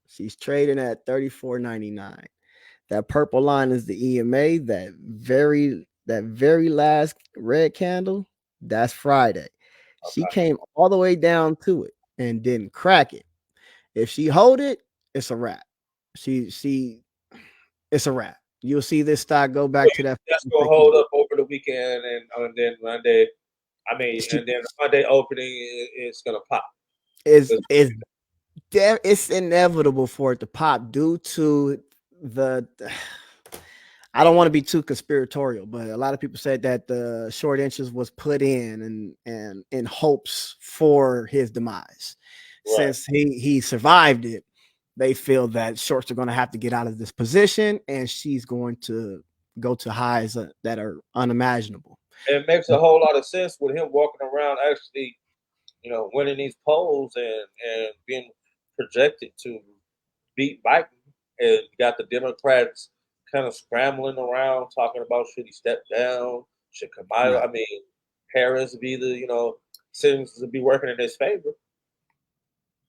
She's trading at 34.99. That purple line is the EMA. That very last red candle, that's Friday. She Okay. came all the way down to it and didn't crack it. If she hold it, it's a wrap. She it's a wrap. You'll see this stock go So back to that that's gonna 50. hold up over the weekend, and then Monday. I mean, She and then the Monday opening it's gonna pop. is It's is it's inevitable for it to pop due to the I don't want to be too conspiratorial, but a lot of people said that the short interest was put in and in hopes for his demise. right. Since he survived it, they feel that shorts are going to have to get out of this position, and she's going to go to highs that are unimaginable. It makes a whole lot of sense with him walking around actually, winning these polls and being projected to beat Biden, and you got the Democrats kind of scrambling around talking about should he step down, should Kamala, Right. I mean, Harris be seems to be working in his favor.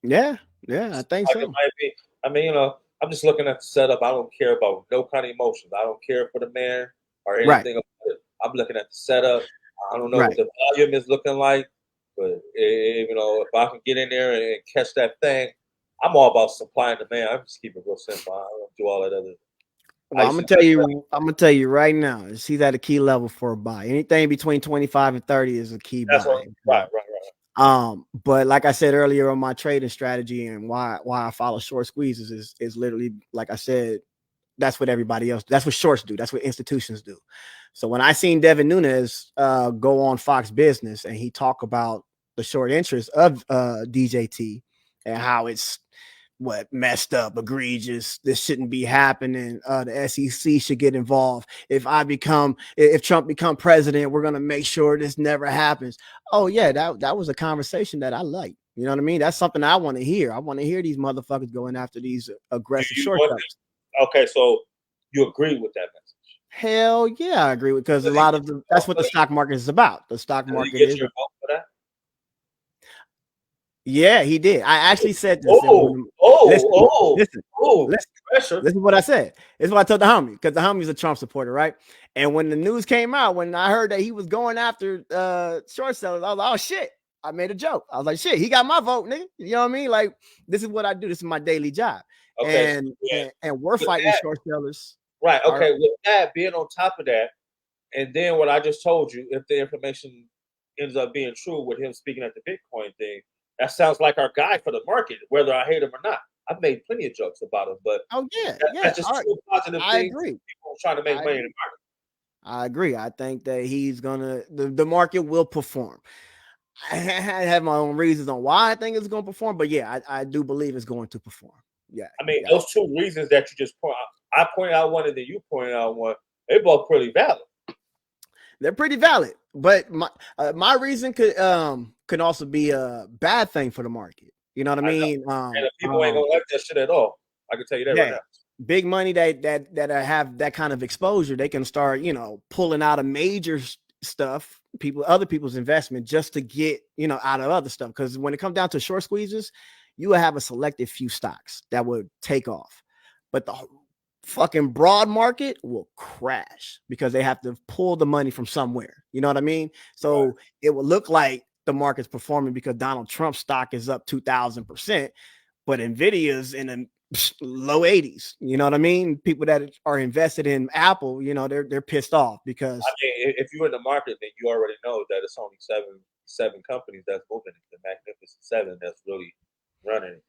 Yeah. Yeah. I think Like it so. might be. I mean, I'm just looking at the setup. I don't care about no kind of emotions. I don't care for the man or Right. anything about it. I'm looking at the setup. I don't know what Right. the volume is looking like, but if I can get in there and catch that thing, I'm all about supply and demand. I just keep it real simple. I don't do all that other. I Well, used to do that. I'm gonna tell you right now. She's at a key level for a buy. Anything between 25 and 30 is a key That's what. buy. Right, right, right. But like I said earlier on my trading strategy and why I follow short squeezes is literally like I said, that's what everybody else. That's what shorts do. That's what institutions do. So when I seen Devin Nunes go on Fox Business and he talk about the short interest of DJT and how it's what messed up, egregious. This shouldn't be happening. The SEC should get involved. If Trump become president, we're gonna make sure this never happens. Oh yeah, that was a conversation that I like. You know what I mean? That's something I want to hear. I want to hear these motherfuckers going after these Do aggressive you short want sellers. them? Okay, so you agree with that message? Hell yeah, I agree with because a Did he lot get of your that's vote what for the that? stock market is about. The stock Did he market get is your vote for that? yeah, he did. I actually said this and Oh, when oh, listen, oh, listen, oh! listen. Pressure. This is what I said. This is what I told the homie because the homie's a Trump supporter, right? And when the news came out, when I heard that he was going after short sellers, I was like, oh shit. I made a joke. I was like, shit, he got my vote, nigga. You know what I mean? Like, this is what I do. This is my daily job. Okay, so And then and, and we're with fighting that, short sellers. Right. Our Okay. With that being on top of that, and then what I just told you, if the information ends up being true with him speaking at the Bitcoin thing, that sounds like our guy for the market, whether I hate him or not. I've made plenty of jokes about him, but oh yeah, that's yeah. just two positive I things. agree. People trying to make I money in the agree. market. I agree. I think that he's gonna the market will perform. I have my own reasons on why I think it's gonna perform, but yeah, I do believe it's going to perform. Yeah, I mean, yeah. those two reasons that you just point out, I pointed out one and then you pointed out one. They both pretty valid. They're pretty valid. But my reason could also be a bad thing for the market. You know what I I know. mean? And if people ain't gonna like that shit at all, I can tell you that right Yeah, now. big money that have that kind of exposure, they can start, pulling out of major stuff, other people's investment just to get, out of other stuff. Because when it comes down to short squeezes, you will have a selected few stocks that would take off, but the fucking broad market will crash because they have to pull the money from somewhere. You know what I mean? Right. So it will look like the market's performing because Donald Trump's stock is up 2,000%, but Nvidia's in a low 80s. You know what I mean? People that are invested in Apple, they're pissed off I because mean, if you're in the market, then you already know that it's only seven companies that's moving it. The Magnificent Seven that's really running it.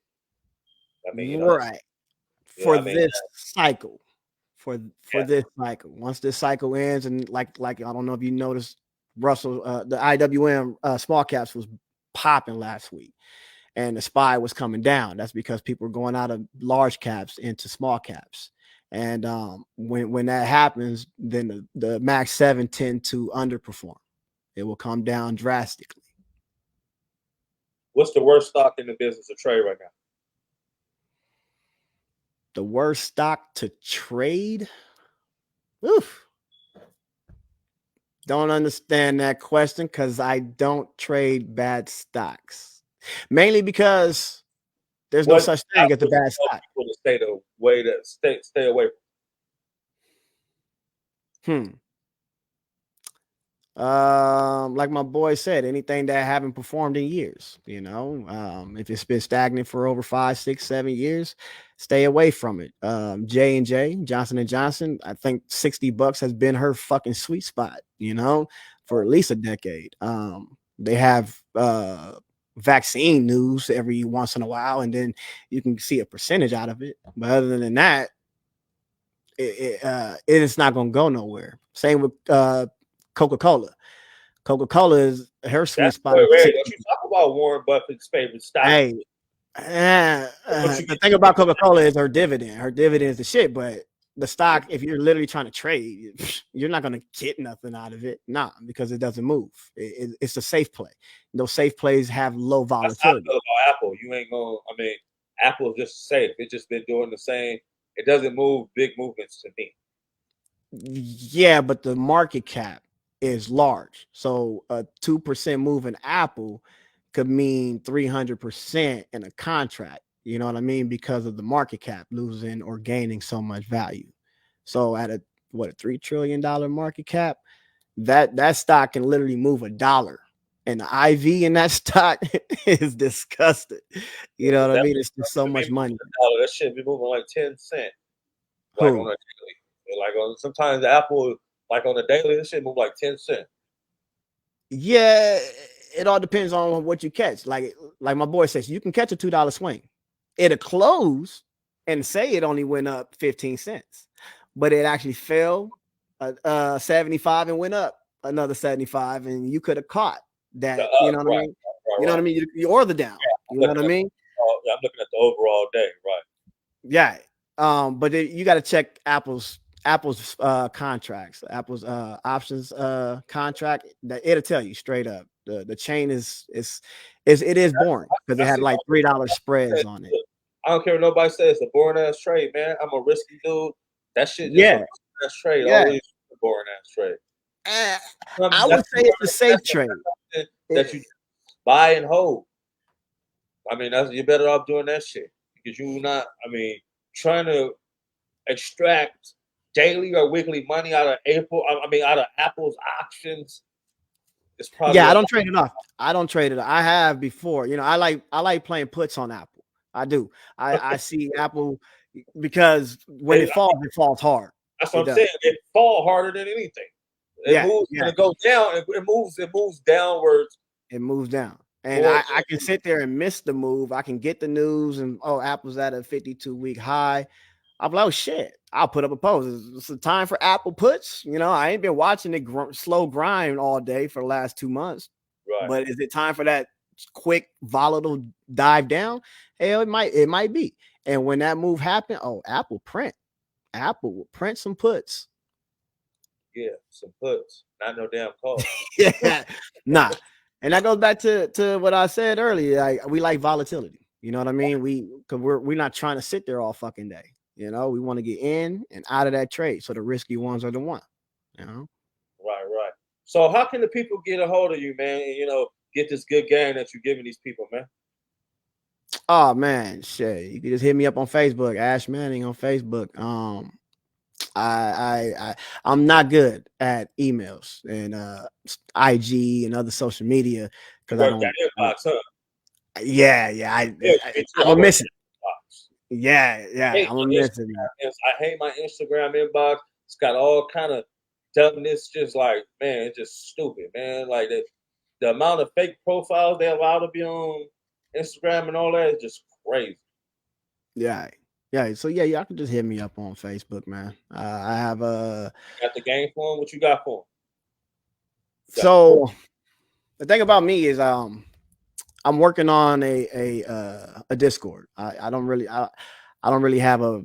I mean, right yeah. for I mean, this cycle, for yeah. this cycle. Once this cycle ends, and like I don't know if you noticed, Russell, the IWM small caps was popping last week, and the SPY was coming down. That's because people were going out of large caps into small caps. And when that happens, then the Max 7 tend to underperform. It will come down drastically. What's the worst stock in the business to trade right now? The worst stock to trade? Oof. Don't understand that question because I don't trade bad stocks. Mainly because there's no What such thing stock as a would you bad tell stock. people to stay the way to stay away Hmm. Like my boy said, anything that haven't performed in years, if it's been stagnant for over 5, 6, 7 years, stay away from it. J&J, Johnson & Johnson, I think $60 has been her fucking sweet spot, for at least a decade. They have vaccine news every once in a while, and then you can see a percentage out of it. But other than that, it's not going to go nowhere. Same with Coca-Cola. Coca-Cola is her from? sweet That's spot wait, is wait. Don't 60. you talk about Warren Buffett's favorite stock? Hey, Don't you the get thing too about deep into Coca-Cola is her dividend. Her dividend is the shit, but the it? stock, if you're literally trying to trade, you're not going to get nothing out of it. Nah, because it doesn't move. It's a safe play. Those safe plays have low That's how I volatility. feel about Apple. You ain't gonna. I mean, Apple's just safe. It's just been doing the same. It doesn't move big movements to me. Yeah, but the market cap is large. So a 2% move in Apple could mean 300% in a contract. You know what I mean? Because of the market cap losing or gaining so much value. So at a $3 trillion market cap, that stock can literally move $1. And the IV in that stock is disgusted. You know Because what I that mean? It's just so to be much money. moving $1, that shit be moving like 10 cents, like on Who? a daily. Like on sometimes Apple, like on a daily, this shit move like 10 cents. Yeah, it all depends on what you catch. Like my boy says, you can catch a $2 swing. It'll close and say it only went up 15 cents, but it actually fell 75 and went up another 75, and you could have caught The that. You up, know what I right, mean? right, You know what I right. mean? Or the down. I'm You know what I looking at mean? yeah, I'm looking at the overall day, right? Yeah. But you got to check Apple's contracts, Apple's options contract. That it'll tell you straight up. The chain is it is boring because I it had see my like $3 spreads on it. I don't care what nobody says. It's a boring ass trade, man. I'm a risky dude. That shit just a Yeah, risky ass trade. yeah. Always a boring ass trade. Eh, I would That's say it's a safe trade. something that It- you buy and hold. I mean, that's you're better off doing that shit because you not. I mean, trying to extract daily or weekly money out of April. I mean, out of Apple's options is probably yeah, a I lot. don't trade it off. I don't trade it. I have before. I like playing puts on Apple. I do. I see Apple because when I it falls hard. That's what It I'm does. saying. It fall harder than anything. It Yeah, moves when yeah. it goes down. It moves downwards It moves down. And more. I can sit there and miss the move. I can get the news and oh, Apple's at a 52-week high. I'm like, oh shit. I'll put up a post. It's a time for Apple puts. I ain't been watching it slow grind all day for the last 2 months. Right. But is it time for that quick volatile dive down? Hell, it might be. And when that move happened, oh, Apple will print some puts. Yeah. Some puts, not no damn calls. Yeah, nah. And that goes back to what I said earlier. Like we like volatility. You know what I mean? Because we're not trying to sit there all fucking day. We want to get in and out of that trade. So the risky ones are the one. You know. Right. Right. So how can the people get a hold of you, man? And get this good game that you're giving these people, man. Oh man, shit. You can just hit me up on Facebook, Ash Manning on Facebook. I'm not good at emails and IG and other social media You because I work don't. that inbox, huh? Yeah, yeah. Yeah, me too. I'm I gonna work miss it. that inbox. Yeah, yeah. Hate I'm gonna my miss it, man. I hate my Instagram inbox. It's got all kind of dumbness. Just like, man, it's just stupid, man. Like the amount of fake profiles they allow to be on Instagram and all that is just crazy. Yeah, yeah. So yeah, y'all can just hit me up on Facebook, man. I have a You got the game for them. What you got for them? You got the so the thing about me is I'm working on a Discord. I don't really have a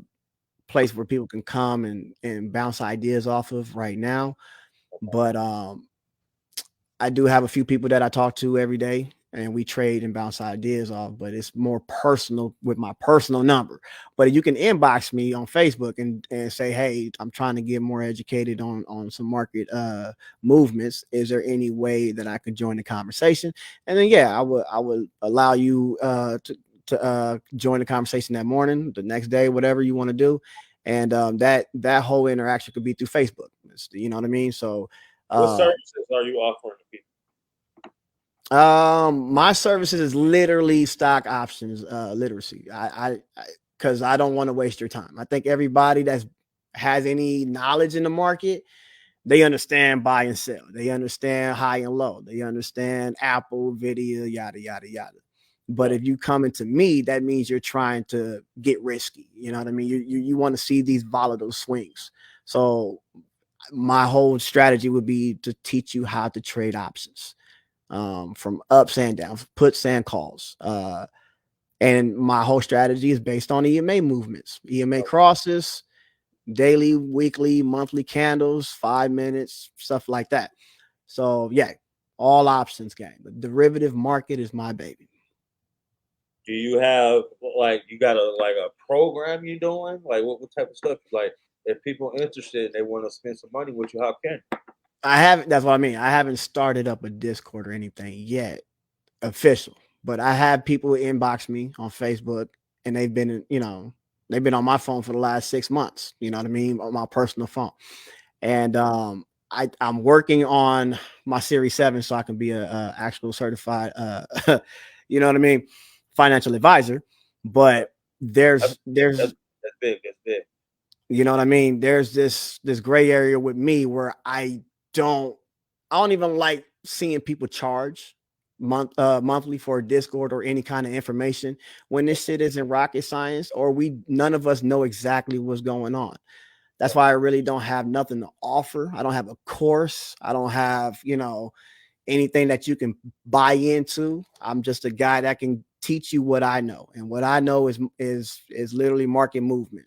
place where people can come and bounce ideas off of right now, but I do have a few people that I talk to every day and we trade and bounce ideas off, but it's more personal with my personal number. But you can inbox me on Facebook and say, hey, I'm trying to get more educated on some market movements. Is there any way that I could join the conversation? And then yeah, I would allow you to join the conversation that morning, the next day, whatever you want to do. And that whole interaction could be through Facebook. You know what I mean? So what um, services are you offering to people? my services is literally stock options literacy. Because I don't want to waste your time. I think everybody that's has any knowledge in the market, they understand buy and sell. They understand high and low. They understand Apple, Nvidia, yada yada yada. But Right. if you come into me, that means you're trying to get risky. You know what I mean? You want to see these volatile swings. So my whole strategy would be to teach you how to trade options from ups and downs, puts and calls. And my whole strategy is based on EMA movements, EMA crosses, daily, weekly, monthly candles, 5 minutes, stuff like that. So yeah, all options game. The derivative market is my baby. Do you have like you got a program you doing? Like what type of stuff? Like if people interested and they want to spend some money with you, how can? I haven't. That's what I mean. I haven't started up a Discord or anything yet, official. But I have people inbox me on Facebook, and they've been on my phone for the last 6 months. You know what I mean, on my personal phone. And I'm working on my Series 7 so I can be a actual certified, you know what I mean, financial advisor. But That's there's that's, that's big. That's big. you know what I mean? There's this gray area with me where don't I don't even like seeing people charge monthly for a Discord or any kind of information when this shit isn't rocket science or we none of us know exactly what's going on. That's why I really don't have nothing to offer. I don't have a course. I don't have, anything that you can buy into. I'm just a guy that can teach you what I know, and what I know is literally market movement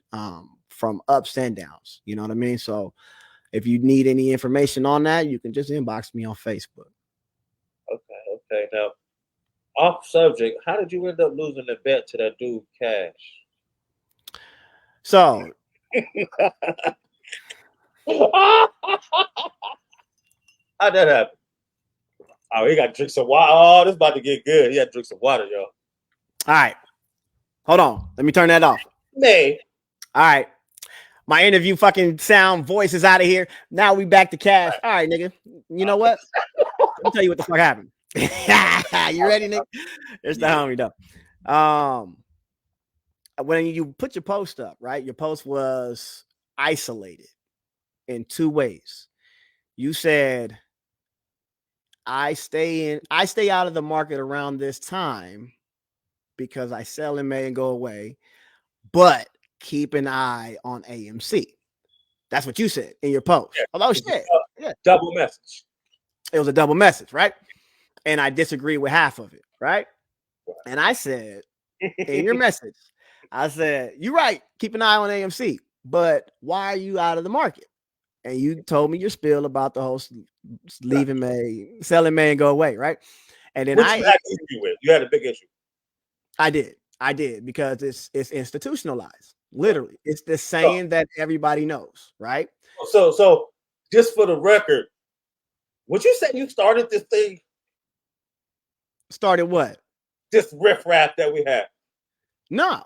from ups and downs. You know what I mean? So if you need any information on that, you can just inbox me on Facebook. Okay. Okay. Now, off subject, how did you end up losing the bet to that dude Cash? So How'd that happen? Oh, he got to drink some water. Oh, this about to get good. He got to drink some water, y'all. all right, hold on. Let me turn that off. Man, All right. My interview fucking sound voice is out of here. Now we back to cash. All right, nigga. You know what? Let me tell you what the fuck happened. You ready, nigga? It's the yeah. homie though. When you put your post up, right? Your post was isolated. in two ways. You said I stay out of the market around this time because I sell in May and go away, but keep an eye on AMC. That's what you said in your post. Yeah, Oh it's shit. a Yeah. double message. It was a double message, right? And I disagree with half of it, right? And I said in your message, I said, you're right, keep an eye on AMC, but why are you out of the market? And you told me your spiel about the whole leaving May, selling May and go away, right? And then Which you had an issue with. You had a big issue. I did because it's institutionalized. Right. Literally, it's the So, saying that everybody knows, right? so just for the record, would you say you started this thing, Started what? this riff raff that we have? No,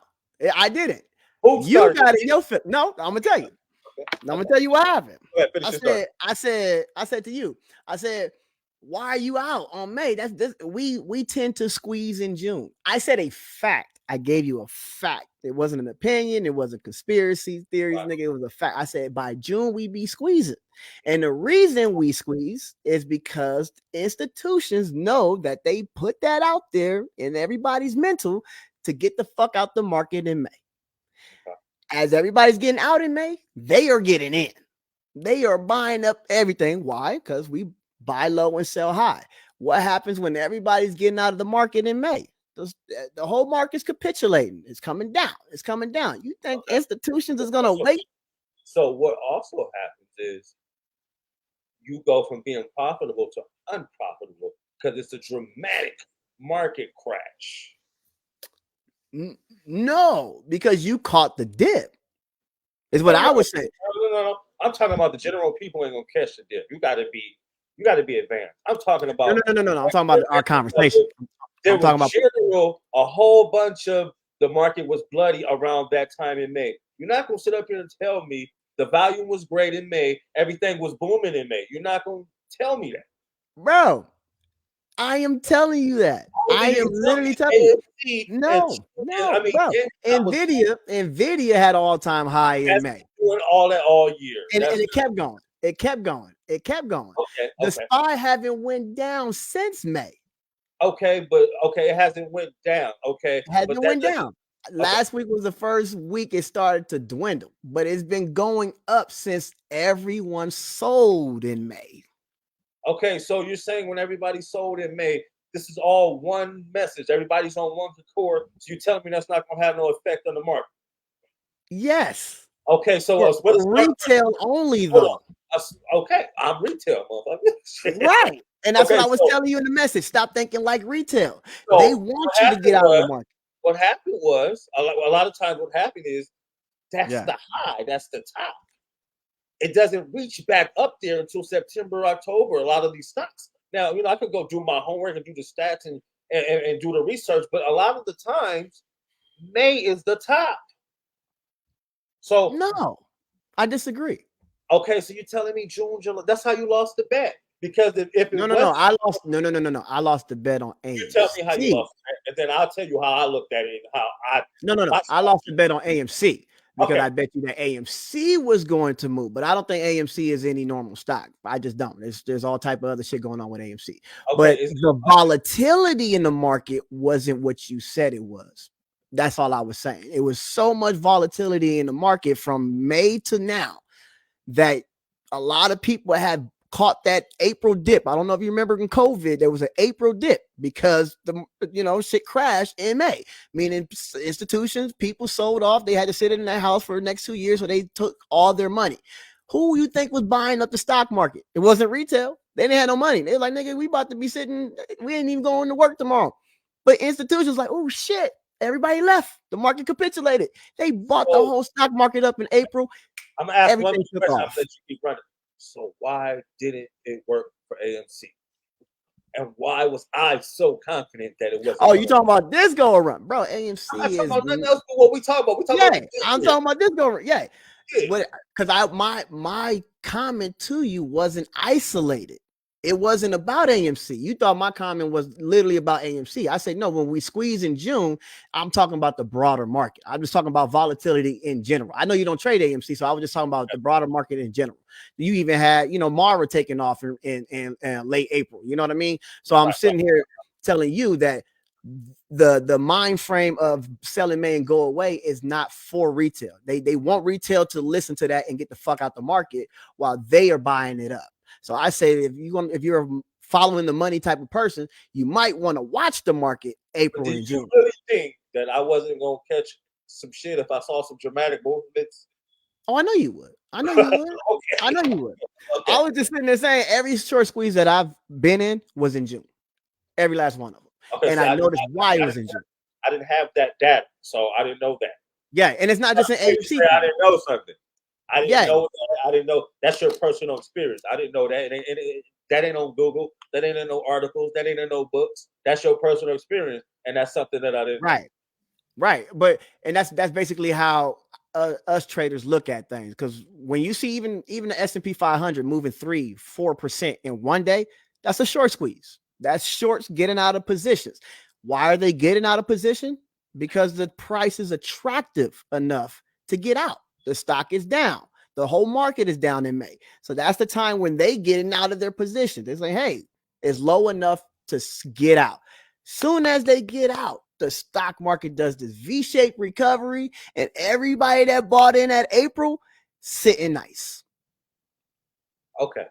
I didn't. Who You started got it it? in your fit. No, I'm gonna tell you. Okay. I'm gonna Okay. tell you what happened. Go ahead, finish your story. I said to you, I said, why are you out on May? That's this. We tend to squeeze in June. I said a fact. I gave you a fact. It wasn't an opinion. It wasn't conspiracy theories, Right. nigga. It was a fact. I said by June we be squeezing, and the reason we squeeze is because institutions know that they put that out there in everybody's mental to get the fuck out the market in May. As everybody's getting out in May, they are getting in. They are buying up everything. Why? Because we buy low and sell high. What happens when everybody's getting out of the market in May? The whole market's capitulating. It's coming down. It's coming down. You think Okay. institutions is gonna wait? So what also happens is you go from being profitable to unprofitable because it's a dramatic market crash. No, because you caught the dip. Is what No, I no, would say. no. I'm talking about the general people ain't gonna catch the dip. You gotta be advanced. I'm talking No, about no, no, no, no, no. I'm talking about our conversation. there I'm was talking about general a whole bunch of the market was bloody around that time in May. You're not gonna sit up here and tell me the volume was great in May, everything was booming in May. You're not gonna tell me that. bro. I am telling you that. Only I you am can tell literally me telling you. AMC and I mean Bro. Intel was Nvidia had all-time high in that's May. doing all that all year. And That's it kept going. It kept going. It kept going. okay, The okay. SPY haven't went down since May. Okay, but okay, it hasn't went down. Okay, It but hasn't that went doesn't. down. Okay, Last week was the first week it started to dwindle, but it's been going up since everyone sold in May. okay. So you're saying when everybody sold in May, this is all one message. Everybody's on one accord. So you're telling me that's not going to have no effect on the market? Yes. Okay, so For what is retail only hold though. on? Okay, I'm retail, motherfucker. Right. And that's what Okay, I was telling you in the message. Stop thinking like retail. They so what want you to happened get out of the was market. what happened was a lot of times what happened is that's Yeah. the high, that's the top. It doesn't reach back up there until September, October. A lot of these stocks. Now, I could go do my homework and do the stats and do the research, but a lot of the times, May is the top. So, No, I disagree. okay, so you're telling me June, July, that's how you lost the bet. Because if No, it no, no. wasn't, I lost. No, no, no, no, no. I lost the bet on you tell me how you AMC. lost it, and then I'll tell you how I looked at it and how No, no, no. my I lost the bet on AMC because okay, I bet you that AMC was going to move, but I don't think AMC is any normal stock. I just don't. There's all type of other shit going on with AMC. okay, But the volatility in the market wasn't what you said it was. That's all I was saying. It was so much volatility in the market from May to now that a lot of people have caught that April dip. I don't know if you remember in COVID, there was an April dip because the shit crashed in May. Meaning institutions, people sold off. They had to sit in their house for the next 2 years, so they took all their money. Who you think was buying up the stock market? It wasn't retail. They didn't have no money. They were like, nigga, we about to be sitting. We ain't even going to work tomorrow. But institutions like, oh shit, everybody left. The market capitulated. They bought the so whole stock market up in April. I'm gonna ask one Everything more took question. I'm off. gonna let you keep running. So why didn't it work for AMC? And why was I so confident that it wasn't Oh, you going to? talking about this go around, bro? I'm not AMC talking is about nothing else but what we talk about. We talk about yeah. the dip I'm here. talking about this go around. Yeah, Yeah. but because my comment to you wasn't isolated. It wasn't about AMC. You thought my comment was literally about AMC. I said, no, when we squeeze in June, I'm talking about the broader market. I'm just talking about volatility in general. I know you don't trade AMC, so I was just talking about the broader market in general. You even had, Mara taking off in late April. You know what I mean? So I'm Right, sitting here telling you that the mind frame of selling May and go away is not for retail. They want retail to listen to that and get the fuck out the market while they are buying it up. So I say if you're a following the money type of person, you might want to watch the market but April did and you June. really think that I wasn't gonna catch some shit if I saw some dramatic movements? Oh, I know you would. I know you would. I Okay, know you would. okay. I was just sitting there saying every short squeeze that I've been in was in June. Every last one of them. Okay, And see, I noticed why it was in June. I didn't have that data, so I didn't know that. Yeah, and it's not just an You AMC say I thing. didn't know something. I didn't Yeah, know that. I didn't know that's your personal experience. I didn't know that. That ain't on Google. That ain't in no articles. That ain't in no books. That's your personal experience, and that's something that I didn't know. right. Right, but and that's basically how us traders look at things. Because when you see even the S&P 500 moving 3-4% in one day, that's a short squeeze. That's shorts getting out of positions. Why are they getting out of position? Because the price is attractive enough to get out. The stock is down. The whole market is down in May. So that's the time when they getting out of their position. They're like, hey, it's low enough to get out. Soon as they get out, the stock market does this V-shaped recovery, and everybody that bought in at April sitting nice. Okay,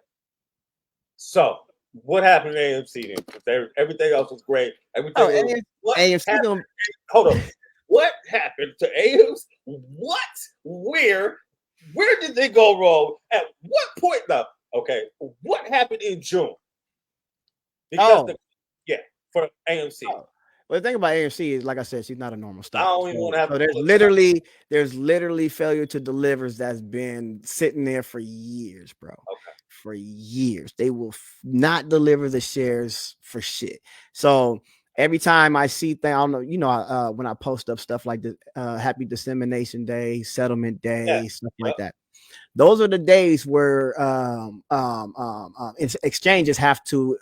so what happened to AMC then? Everything else was great. Oh, Everything was what AMC happened? gonna Hold on. What happened to AMC? What? Where did they go wrong? At what point now? Okay, what happened in June? Because oh, yeah, for AMC. oh. Well, the thing about AMC is, like I said, she's not a normal I stock. don't even want to have So to there's pull a chart. literally failure to delivers that's been sitting there for years, bro. Okay. For years, they will not deliver the shares for shit. So every time I see things, I don't know, when I post up stuff like the Happy Dissemination Day, Settlement Yeah. Day, stuff Yep. like that. Those are the days where exchanges have to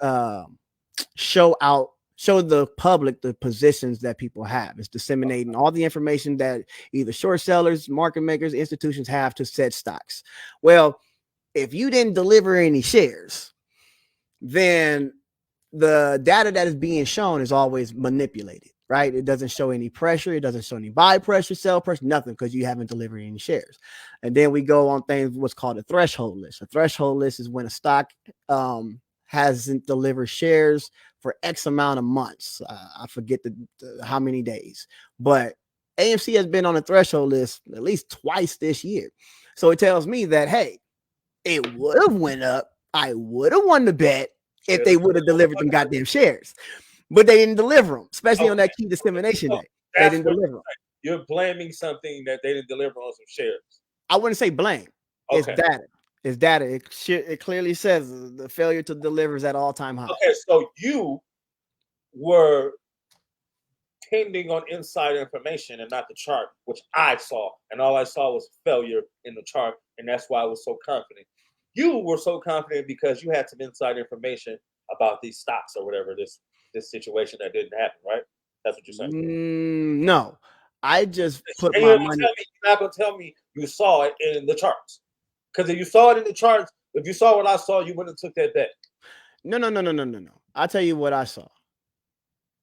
show the public the positions that people have. It's disseminating all the information that either short sellers, market makers, institutions have to set stocks. Well, if you didn't deliver any shares, then the data that is being shown is always manipulated, right? It doesn't show any pressure. It doesn't show any buy pressure, sell pressure, nothing, because you haven't delivered any shares. And then we go on things, what's called a threshold list. A threshold list is when a stock hasn't delivered shares for X amount of months. I forget how many days, but AMC has been on a threshold list at least twice this year. So it tells me that, hey, it would have went up. I would have won the bet if Should have. they would have delivered them goddamn shares. But they didn't deliver them, especially on Okay. that key dissemination So day. They that's didn't what deliver them. you're blaming something that they didn't deliver on some shares. I wouldn't say blame. It's Okay. data. It's data. It clearly says the failure to deliver is at all-time high. Okay. So you were pending on inside information and not the chart, which I saw, and all I saw was failure in the chart, and that's why I was so confident. You were so confident because you had some inside information about these stocks or whatever this situation that didn't happen, right? That's what you're saying. No, I just put And my money. you're not gonna tell me you saw it in the charts. Because if you saw it in the charts, if you saw what I saw, you wouldn't have took that bet. No, no, no, no, no, no, no. I'll tell you what I saw.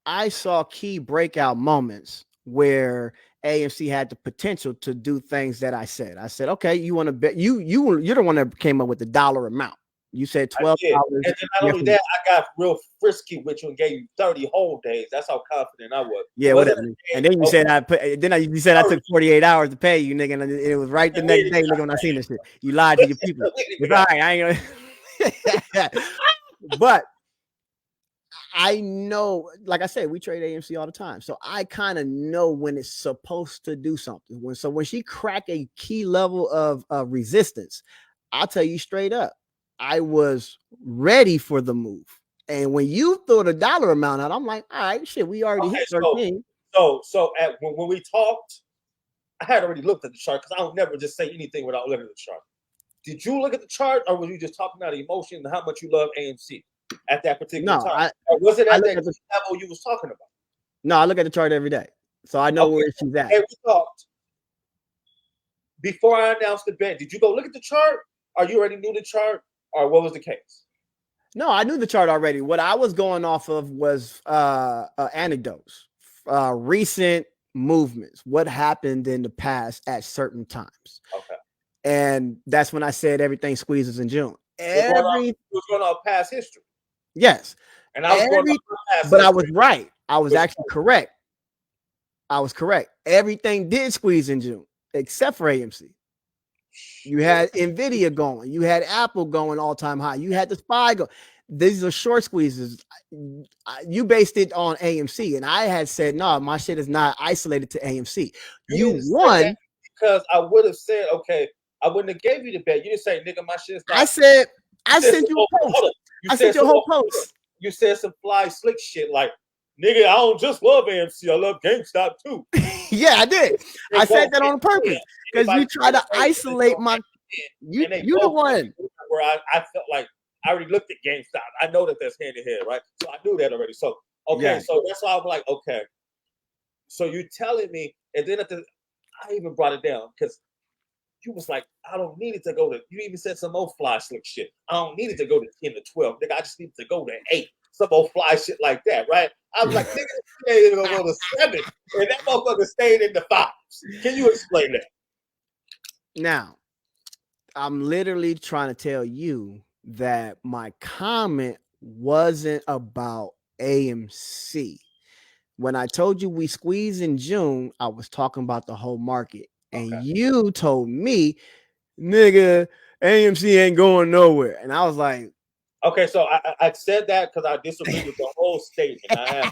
I saw key breakout moments where AMC had the potential to do things that I said. I said, okay, you want to bet you're the one that came up with the dollar amount. You said I did. $12. And then not only that, I got real frisky with you and gave you 30 whole days. That's how confident I was. It Yeah, wasn't whatever. a And game then you of said you said I 30. took 48 hours to pay you, nigga, and it was right the And wait next a day, nigga, when I seen this shit. You lied to your people. It's all minute. right. I ain't gonna but I know, like I said, we trade AMC all the time. So I kind of know when it's supposed to do something. When she crack a key level of resistance, I'll tell you straight up, I was ready for the move. And when you throw the dollar amount out, I'm like, all right, shit, we already Okay, hit 13. when we talked, I had already looked at the chart because I don't never just say anything without looking at the chart. Did you look at the chart or were you just talking out of emotion and how much you love AMC? at that particular No, time? Or was it I at look that at the level you was talking about? no, I look at the chart every day, so I know Okay, where she's at. hey, we talked before I announced the bet. Did you go look at the chart, or you already knew the chart, or what was the case? No, I knew the chart already. What I was going off of was anecdotes, recent movements, what happened in the past at certain times. Okay, And that's when I said everything squeezes in June. you was going off past history, Yes, and I was going every, off past but I was history. right. I was Which actually correct. I was correct. Everything did squeeze in June, except for AMC. You had Nvidia going. You had Apple going all time high. You had the SPY go. These are short squeezes. You based it on AMC, and I had said no. My shit is not isolated to AMC. you You didn't say that won. because I would have said, okay, I wouldn't have gave you the bet. You didn't say, nigga, my shit's I not. said You I said sent some you oh, a post. hold up. You I said sent you a some whole oh, post. you said some fly slick shit like, nigga, I don't just love AMC, I love GameStop too. Yeah, I did. I It said won't that fit on in. purpose because Anybody you try say to something that isolate don't my. fit in, You and they you the both one. where I felt like I already looked at GameStop. I know that that's hand in hand, right? So I knew that already. So okay, Yeah. so that's why I'm like, okay. So you're telling me, and then I even brought it down because you was like, I don't need it to go to. You even said some old fly slick shit. I don't need it to go to 10 to 12. Nigga, I just need it to go to 8. Some old fly shit like that, right? I was like, nigga, this ain't gonna go to 7. And that motherfucker stayed in the 5s. Can you explain that? Now, I'm literally trying to tell you that my comment wasn't about AMC. When I told you we squeeze in June, I was talking about the whole market. And Okay. you told me, nigga, AMC ain't going nowhere. And I was like, Okay, so I said that because I disagree with the whole statement. I have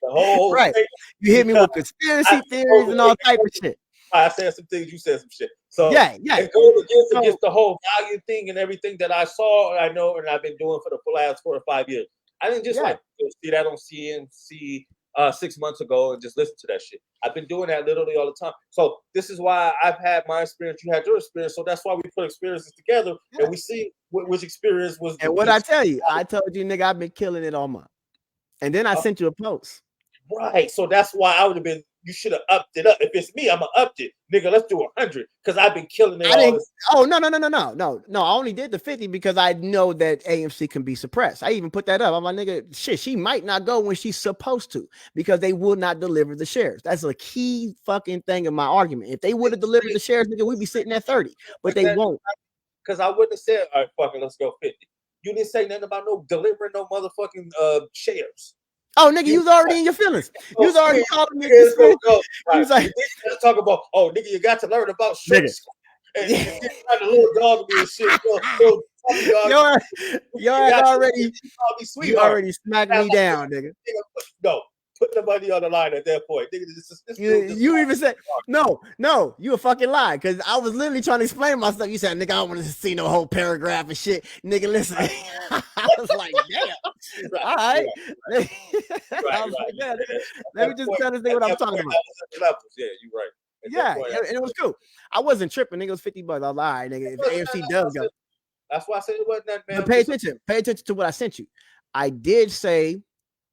the whole right. statement You hit me because with conspiracy I theories and all type of shit. I said some things, you said some shit. So Yeah, yeah. it goes So against the whole value thing and everything that I saw, I know, and I've been doing for the last 4 or 5 years. I didn't just yeah. like see that on CNC 6 months ago and just listen to that shit. I've been doing that literally all the time. So this is why I've had my experience, you had your experience. So that's why we put experiences together Yeah. and we see which experience was And what I tell you, I told you, nigga, I've been killing it all month. And then I sent you a post. right. So that's why I would have been. You should have upped it up. If it's me, I'm gonna up it, nigga. Let's do 100 because I've been killing it I all didn't. this. Oh no! I only did the 50 because I know that AMC can be suppressed. I even put that up. I'm like, nigga, shit. She might not go when she's supposed to because they will not deliver the shares. That's a key fucking thing in my argument. If they would have delivered the shares, nigga, we'd be sitting at 30, but they won't. Because I wouldn't have said, all right, fucking, let's go 50. You didn't say nothing about no delivering no motherfucking shares. Oh, nigga, You you was already in your feelings. You go was already swing, calling me a here's gonna conspiracy. go. You Right. was like, And then you talk about, oh, nigga, you got to learn about short nigga, squat. And then trying to little dog me and shit, little puppy dog. your You ass got to already, you call me you sweetheart. already smacked I'm me like, down, nigga. no, put the money on the line at that point. Nigga, this You dude just you even said no, you a fucking lie because I was literally trying to explain myself. You said, nigga, I don't want to see no whole paragraph and shit. Nigga, listen. I was like, damn. right, All right. right, I was like, right. yeah, nigga, At let that me just point, tell this nigga what I'm talking about. I was at the levels. Yeah, you're right. At that Yeah, point, and it was cool. I wasn't tripping. Nigga, it was $50. I was like, all right, nigga, if AFC does go. that's why I said it wasn't that, man. But pay attention. Pay attention to what I sent you. I did say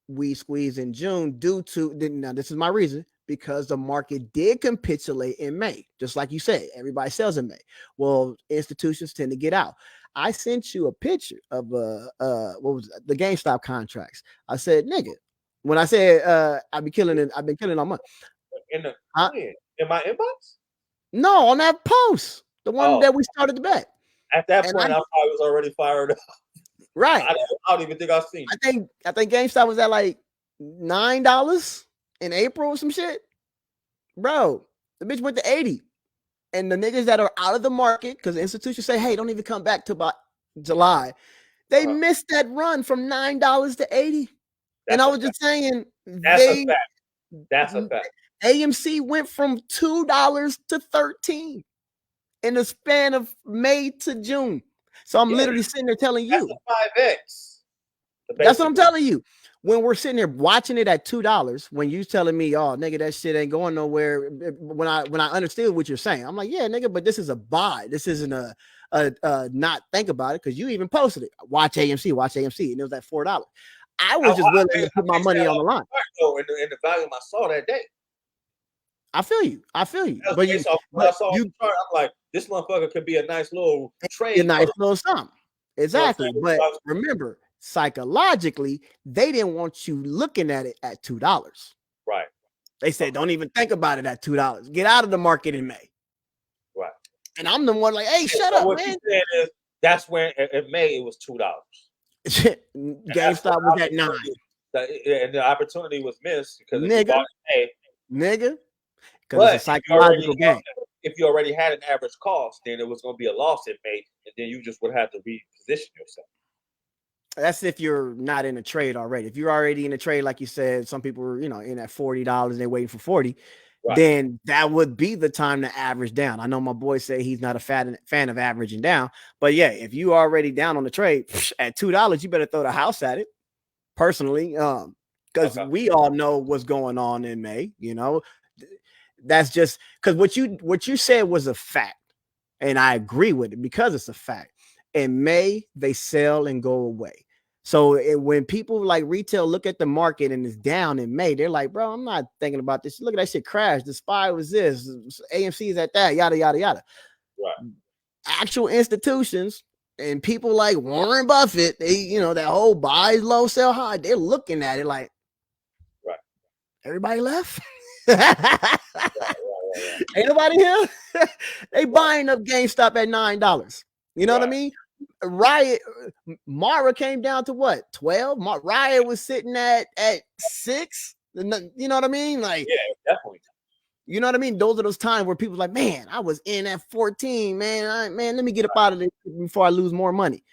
we squeezed in June due to now this is my reason because the market did capitulate in May, just like you said, everybody sells in May. Well, institutions tend to get out. I sent you a picture of what was the GameStop contracts. I said, nigga, when I said I've been killing all month. In the Huh? in my inbox? No, on that post, the one Oh, that we started the bet. at that And point, I probably was already fired up. right. I don't even think I've seen it. I think GameStop was at like $9 in April or some shit. Bro, the bitch went to 80. And the niggas that are out of the market, because the institutions say, hey, don't even come back till about July. They missed that run from $9 to 80. And That's I a was fact. just saying That's a they fact. That's a fact. AMC went from $2 to 13 in the span of May to June. So I'm Yeah, literally sitting there telling that's you. a 5x. That's what I'm Basically. telling you. When we're sitting here watching it at $2, when you telling me, oh nigga, that shit ain't going nowhere. When I understood what you're saying, I'm like, yeah, nigga, but this is a buy. This isn't not think about it because you even posted it. Watch AMC, and it was at $4. I I, was just willing I, to put I my based money that on the off line. the chart, though, and the volume I saw that day. I feel you. That was But based off what I saw on you the chart. I'm like, this motherfucker could be a nice little a trade nice target. little something. You know what I'm Exactly. saying? But remember, psychologically, they didn't want you looking at it at $2. Right. They said, don't even think about it at $2. Get out of the market in May. Right. And I'm the one like, hey, shut So up, what man. you saying is that's when in May it was $2. GameStop was at 9. And the opportunity was missed because if you Nigga, bought in May, nigga. Because it's a but psychological game. if you already had an average cost, then it was going to be a loss in May, and then you just would have to reposition yourself. That's if you're not in a trade already. If you're already in a trade, like you said, some people were, in at $40, they're waiting for 40, Right. then that would be the time to average down. I know my boy say he's not a fan of averaging down, but yeah, if you already down on the trade at $2, you better throw the house at it. Personally, because we all know what's going on in May. That's just because what you said was a fact, and I agree with it because it's a fact. In May, they sell and go away. So when people like retail look at the market and it's down in May, they're like, bro, I'm not thinking about this. Look at that shit crash. The SPY was this, AMC is at that, yada, yada, yada. Right. Actual institutions and people like Warren Buffett, they, that whole buy low, sell high, they're looking at it like, right. Everybody left. Ain't nobody here. They buying up GameStop at $9. You know what I mean? Riot, Mara came down to what? 12. Riot was sitting at 6. You know what I mean? Like, yeah, definitely. You know what I mean? Those are those times where people like, man, I was in at 14, man. Let me get up out of this before I lose more money.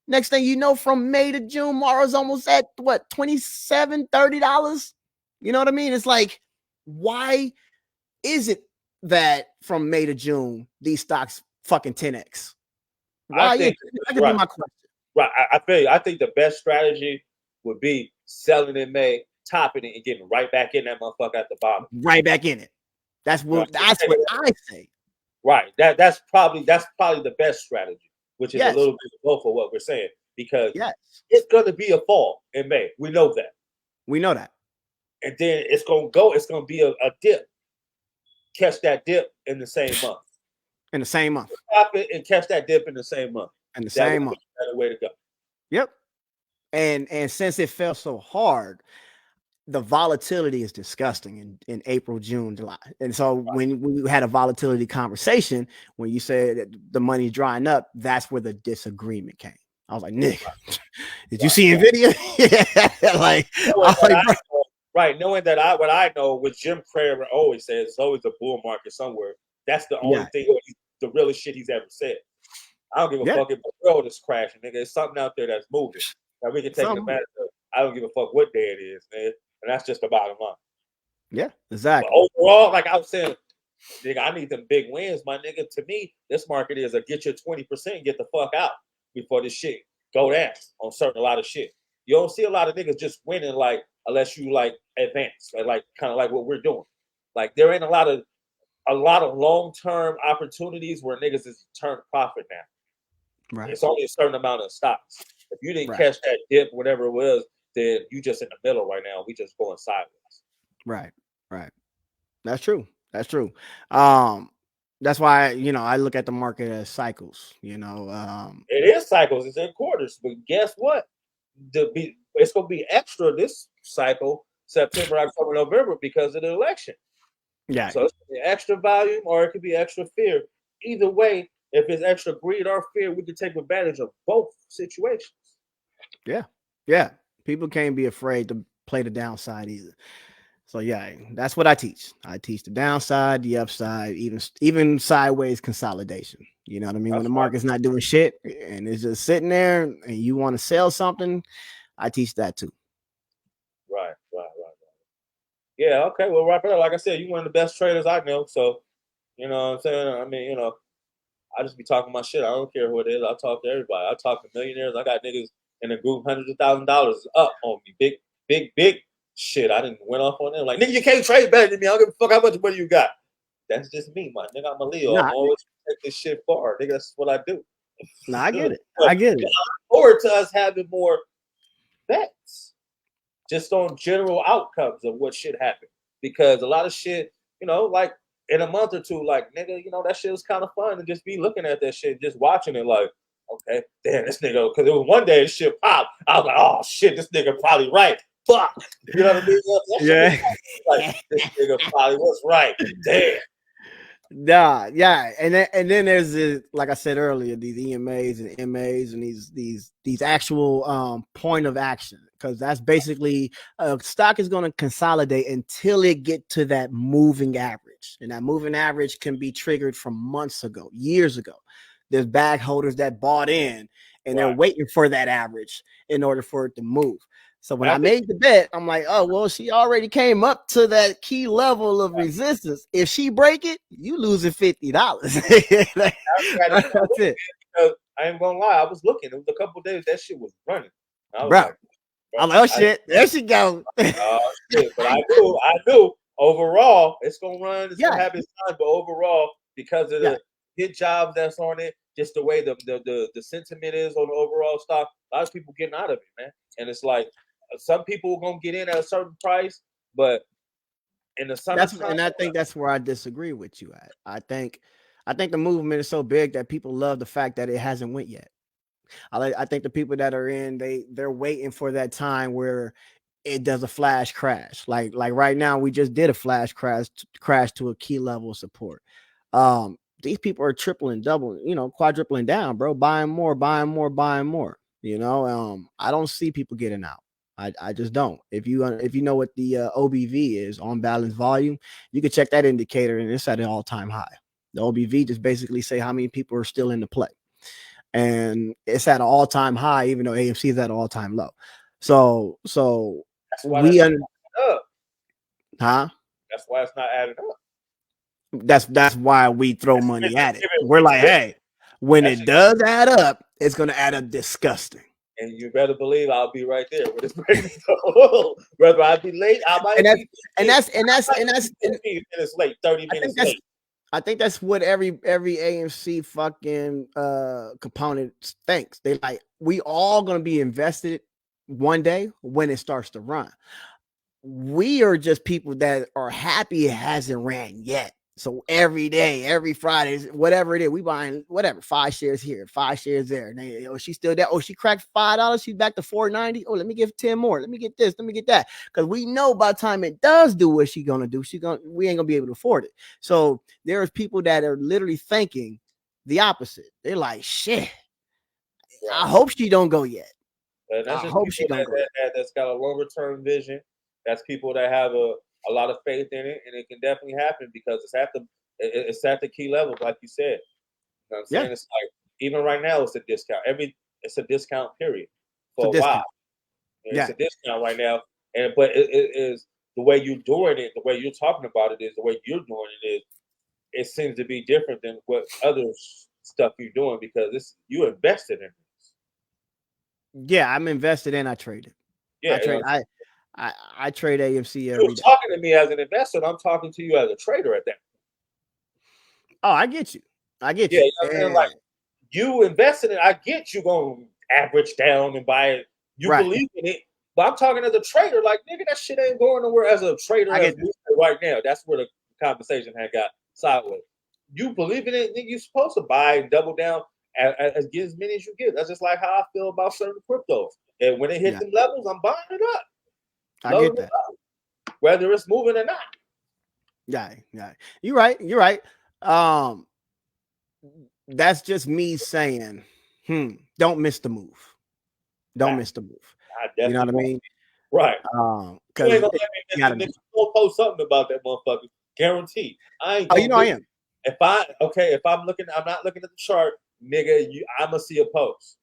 Next thing you know, from May to June, Mara's almost at what, $27, $30? You know what I mean? It's like, why is it that from May to June, these stocks fucking 10x? Why is it? That could be my question. Right. I feel you. I think the best strategy would be selling in May, topping it, and getting right back in that motherfucker at the bottom. Right back in it. That's what I say. Right. That's probably the best strategy, which is a little bit low for what we're saying, because it's going to be a fall in May. We know that. And then it's going to be a dip. Catch that dip in the same month. Stop it and catch that dip in the same month. That's a better way to go. Yep. And since it fell so hard, the volatility is disgusting in April, June, July. And so when we had a volatility conversation, when you said that the money's drying up, that's where the disagreement came. I was like, Nick, did you see NVIDIA? Knowing that what I know, what Jim Cramer always says, it's always a bull market somewhere. That's the only thing, the realest shit he's ever said. I don't give a fuck if the world is crashing, nigga. There's something out there that's moving that we can take advantage of. I don't give a fuck what day it is, man. And that's just the bottom line. Yeah, exactly. But overall, like I was saying, nigga, I need them big wins, my nigga. To me, this market is a get your 20% and get the fuck out before this shit go down on a lot of shit. You don't see a lot of niggas just winning, like, unless you like advance, like kind of like what we're doing. Like there ain't a lot of long-term opportunities where niggas is turn profit now. Right. It's only a certain amount of stocks. If you didn't catch that dip, whatever it was, then you just in the middle right now. We just going sideways. Right. That's true. That's why, I look at the market as cycles, It is cycles. It's in quarters. But guess what? It's going to be extra this cycle, September, October, November, because of the election. Yeah. So it's going to be extra volume or it could be extra fear. Either way, if it's extra greed or fear, we can take advantage of both situations. Yeah. People can't be afraid to play the downside either. So that's what I teach. I teach the downside, the upside, even sideways consolidation. You know what I mean? When the market's not doing shit and it's just sitting there and you want to sell something, I teach that too. Right. Yeah, okay. Well, wrap it up. Like I said, you're one of the best traders I know. So, you know what I'm saying? I mean, I just be talking my shit. I don't care who it is. I talk to everybody. I talk to millionaires. I got niggas in the group, hundreds of $1,000s up on me. Big shit. I didn't went off on them. Like, nigga, you can't trade better than me. I don't give a fuck how much money you got. That's just me, man. Nigga, I'm a Leo. I'm always take this shit far. Nigga, that's what I do. No, I get it. But I get I it. look forward to us having more bets just on general outcomes of what should happen. Because a lot of shit, like in a month or two, like nigga, that shit was kind of fun to just be looking at that shit, just watching it like, okay, damn, this nigga, because it was one day this shit popped. I was like, oh shit, this nigga probably right. Fuck. You know what I mean? That shit was Yeah. like, this nigga probably was right. Damn. Nah, yeah, and then there's this, like I said earlier, these EMAs and MAs and these actual point of action, because that's basically stock is going to consolidate until it get to that moving average, and that moving average can be triggered from months ago, years ago. There's bag holders that bought in and they're Right. waiting for that average in order for it to move. So when And I I think made the bet, I'm like, oh, well, she already came up to that key level of resistance. If she break it, you losing $50. Like, I got to start that's looking it, at it because I ain't gonna lie, I was looking. It was a couple days that shit was running. And I was bro. like, bro, I'm like, oh I shit, there she go. shit. But I knew overall it's gonna run, it's gonna Yeah, have its time, but overall, because of yeah. the hit jobs that's on it, just the way the sentiment is on the overall stock, a lot of people getting out of it, man. And it's like some people are gonna get in at a certain price, but in the summertime, And I think that's where I disagree with you at. I think the movement is so big that people love the fact that it hasn't went yet. I think the people that are in, they're waiting for that time where it does a flash crash. Like right now, we just did a flash crash to a key level of support. These people are tripling, doubling, quadrupling down, bro, buying more, buying more, buying more. I don't see people getting out. I just don't. If you know what the OBV is, on balance volume, you can check that indicator and it's at an all time high. The OBV just basically say how many people are still in the play, and it's at an all time high, even though AMC is at an all time low. So that's why that's we not under, adding up. huh? That's why it's not adding up. That's why we throw That's money giving, at it. giving, We're like, giving, hey, when that's it does add up, it's gonna add up disgusting. and you better believe I'll be right there when it's ready to go. Whether I be late, I And might that's be and 15, that's and I that's might and be that's and 15 minutes late, 30 I think minutes that's late. I think that's what every AMC fucking component thinks. They like, we all gonna be invested one day when it starts to run. We are just people that are happy it hasn't ran yet. So every day, every Friday, whatever it is, we buying whatever, 5 shares here, 5 shares there. And they, oh, she's still there. Oh, she cracked $5. She's back to 4.90. Oh, let me give 10 more. Let me get this. Let me get that. Because we know by the time it does do what she's gonna do, we ain't gonna be able to afford it. So there's people that are literally thinking the opposite. They're like, shit, I Right. hope she don't go yet. And I that's just hope she people don't go yet. that's got a longer term vision. That's people that have a lot of faith in it, and it can definitely happen because it's at the key levels, like you said. You know what I'm Yeah, saying? It's like even right now, it's a discount. It's a discount period it's a for a while. discount. And it's Yeah, a discount right now, but it is the way you're doing it, the way you're talking about it is the way you're doing it is. It seems to be different than what other stuff you're doing because it's you invested in this. yeah, I'm invested and I traded. I Yeah, you know, trade. I trade AMC you're every day. talking to me as an investor. And I'm talking to you as a trader at that. Oh, I get you. I get Yeah, you. you know what I'm saying? Like And you invested in. I get you gonna average down and buy it. You right, believe in it. But I'm talking as a trader, like nigga, that shit ain't going nowhere. As a trader, I as get we that. say right now, that's where the conversation had got sideways. You believe in it, nigga, you're supposed to buy and double down get as many as you get. That's just like how I feel about certain cryptos. And when it hit Yeah, them levels, I'm buying it up, I get loading it that. up, whether it's moving or not. Yeah, yeah. You're right. You're right. Um, that's just me saying, don't miss the move. Don't Fact. miss the move. I You know what definitely I won't. mean? Right. You ain't Because gonna you let me miss gotta it, know. nigga. You gonna post something about that motherfucker. Guaranteed. I ain't Oh, you gonna know I miss am. if I'm not looking at the chart, nigga, I'ma see a post.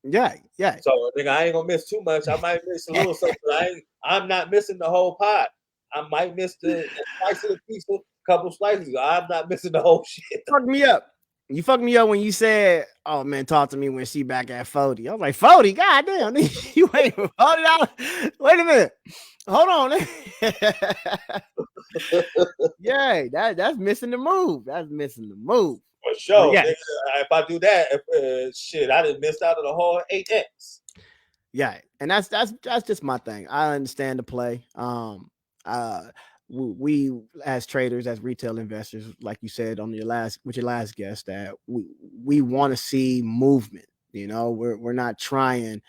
Yeah, yeah. So nigga, I ain't gonna miss too much. I might miss a little something, but I'm not missing the whole pot. I might miss the slice of the pizza, couple slices. I'm not missing the whole shit. Fuck me up. You fucked me up when you said, "Oh man, talk to me when she back at 40." I was like, 40? God damn, you ain't $40. Wait a minute. Hold on. Yeah, that's missing the move. That's missing the move. For But sure, yeah, nigga. If I do that, shit, I done missed out on the whole 8X. yeah, and that's just my thing. I understand the play. Uh, we as traders, as retail investors, like you said on your last guest, that we want to see movement. You know, we're not trying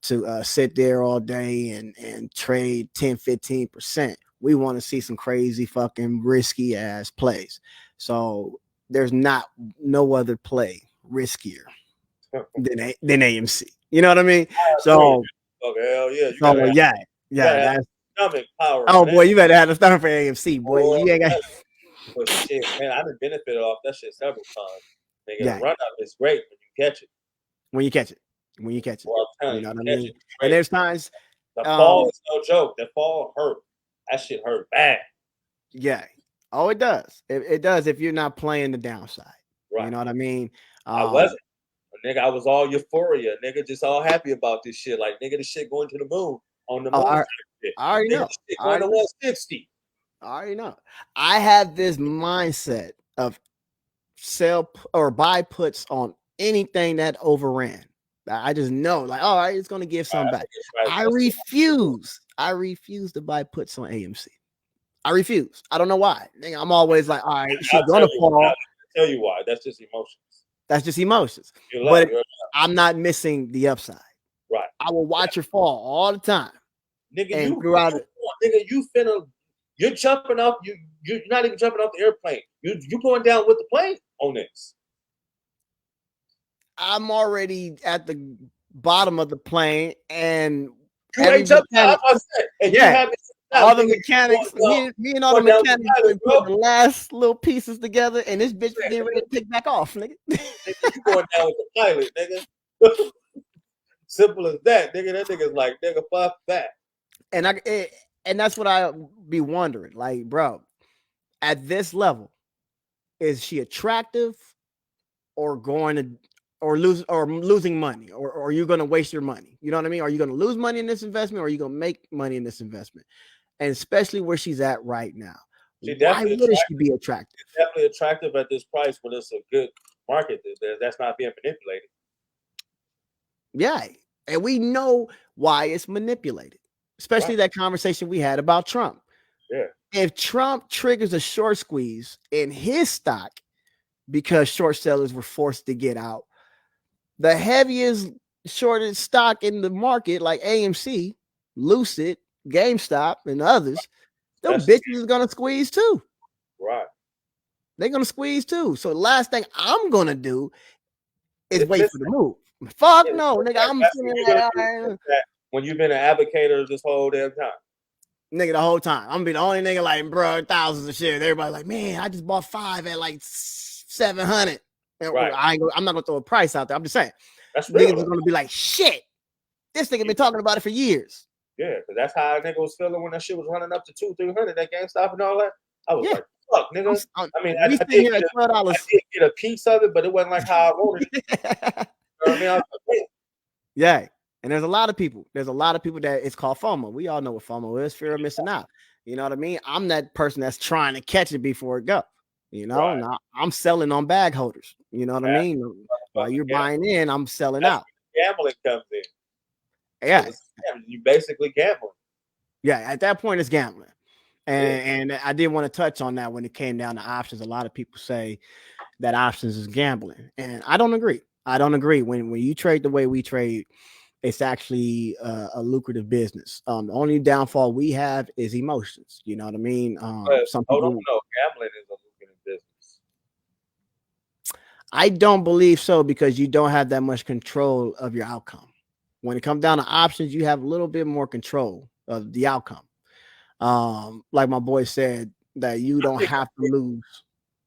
to sit there all day and trade 10-15%. We want to see some crazy fucking risky ass plays. So there's no other play riskier than AMC. You know what I mean? I agree. So Okay, hell yeah, so yeah, you yeah, gotta have that's stomach power oh for boy, that. you better have a stomach for AMC, boy. Boy, You ain't got but shit, man, I done benefited off that shit several times. Nigga, the yeah, run up is great when you catch it. when you catch it. When you catch it. Boy, I'm telling You you, know what I catch mean? it, And great. there's times The fall um is no joke. The fall hurt. That shit hurt bad. yeah. Oh, it does. It does if you're not playing the downside. You Right. know what I mean? I wasn't. Nigga, I was all euphoria. Nigga, just all happy about this shit. Like, nigga, this shit going to the moon. On the oh, moon type shit. I already Nigga, know. this shit I going to already know. 160. I already know. I have this mindset of or buy puts on anything that overran. I just know, like, all right, it's gonna give some That's back. a good strategy. That's the I refuse to buy puts on AMC. I refuse. I don't know why. I'm always like, all right, she's I'll tell gonna you why. fall. I'll tell you why. That's just emotions. That's just emotions. You're But you're I'm not missing the upside. right. I will watch her fall all the time. Nigga, And throughout it, nigga, you finna, you're jumping off. You're not even jumping off the airplane. You going down with the plane on this. I'm already at the bottom of the plane, and You every ain't jumping out. mechanic, I said, and you yeah, have it all out, the nigga. mechanics, me and all the Going down with mechanics the pilot, been bro. putting the last little pieces together, and this bitch getting ready to take back off, nigga. Nigga, you going down with the pilot, nigga. Simple as that, nigga. That nigga's like, nigga, fuck that. and and that's what I be wondering, like, bro, at this level, is she attractive or going to losing money, or are you going to waste your money? You know what I mean? Are you going to lose money in this investment, or are you going to make money in this investment? And especially where she's at right now, She why definitely wouldn't she attractive. be attractive? Definitely attractive at this price when it's a good market. That's not being manipulated. Yeah. And we know why it's manipulated, Right. especially that conversation we had about Trump. Yeah. If Trump triggers a short squeeze in his stock because short sellers were forced to get out, the heaviest shorted stock in the market, like AMC, Lucid, GameStop, and others, them That's the bitches is gonna squeeze too. right. They're gonna squeeze too. So the last thing I'm gonna do is It's wait for missing. the move. Fuck Yeah, no, nigga. I'm that's what sitting you're like, gonna all do. right, That when you've been an advocator this whole damn time. nigga, the whole time. I'm gonna be the only nigga like, bro, thousands of shares. Everybody like, man, I just bought 5 at like 700. Right. I'm not gonna throw a price out there. I'm just saying, That's real niggas are though. gonna be like, shit, this nigga been talking about it for years. Yeah, because that's how a nigga was feeling when that shit was running up to 200, 300, that GameStop and all that. I was Yeah, like, fuck, nigga. I mean, we sitting here at I $12. did get a piece of it, but it wasn't like how I wanted it. You know what I mean? I was like, wait. Yeah. And there's a lot of people. There's a lot of people that it's called FOMO. We all know what FOMO is, fear of missing out. You know what I mean? I'm that person that's trying to catch it before it go. You know, Right. now I'm selling on bag holders. You know what I That's mean? While fucking you're gambling. buying in, I'm selling That's out. where gambling comes in. Yeah. Because you basically gambling. Yeah. At that point, it's gambling. Yeah. And I did want to touch on that when it came down to options. A lot of people say that options is gambling. And I don't agree. I don't agree. When you trade the way we trade, it's actually a lucrative business. The only downfall we have is emotions. You know what I mean? But Some hold on, people, no, gambling is a lucrative business. I don't believe so because you don't have that much control of your outcome. When it comes down to options, you have a little bit more control of the outcome. Like my boy said, that you I don't think have to lose.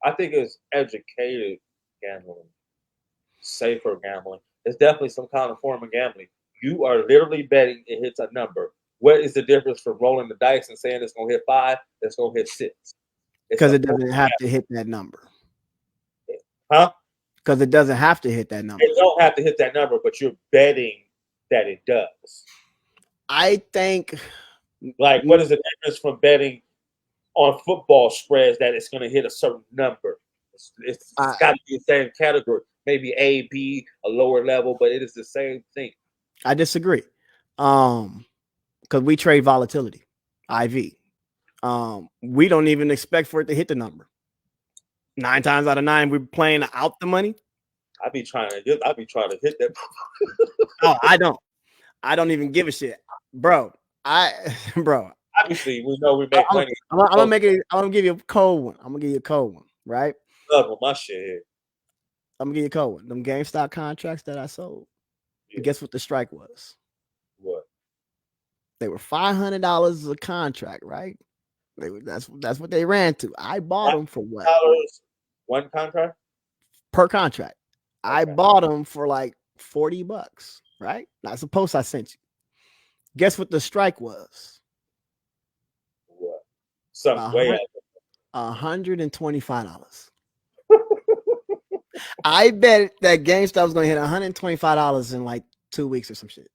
I think it's educated gambling, safer gambling. It's definitely some kind of form of gambling. You are literally betting it hits a number. What is the difference from rolling the dice and saying it's gonna hit 5, it's gonna hit 6? It's Because a it form doesn't of have to hit that number. gambling. Huh? because it doesn't have to hit that number. It don't have to hit that number, but you're betting that it does. I think Like, what is the difference from betting on football spreads that it's going to hit a certain number? It's I, got to be the same category. Maybe A, B, a lower level, but it is the same thing. I disagree. Because we trade volatility, IV. We don't even expect for it to hit the number. 9 times out of 9, we're playing out the money. I be trying to hit that. Oh, I don't. I don't even give a shit, bro. Bro. Obviously, we know we make money. I'm gonna make it. I'm gonna give you a cold one. I'm gonna give you a cold one, right? Love with my shit here. I'm gonna give you a cold one. Them GameStop contracts that I sold. Yeah. Guess what the strike was? What? They were $500 a contract, right? That's what they ran to. I bought them for what? One contract Per contract. okay. I bought them for like $40, right? That's a post I sent you. Guess what the strike was? What? Something way out. $125. I bet that GameStop was gonna hit $125 in like 2 weeks or some shit.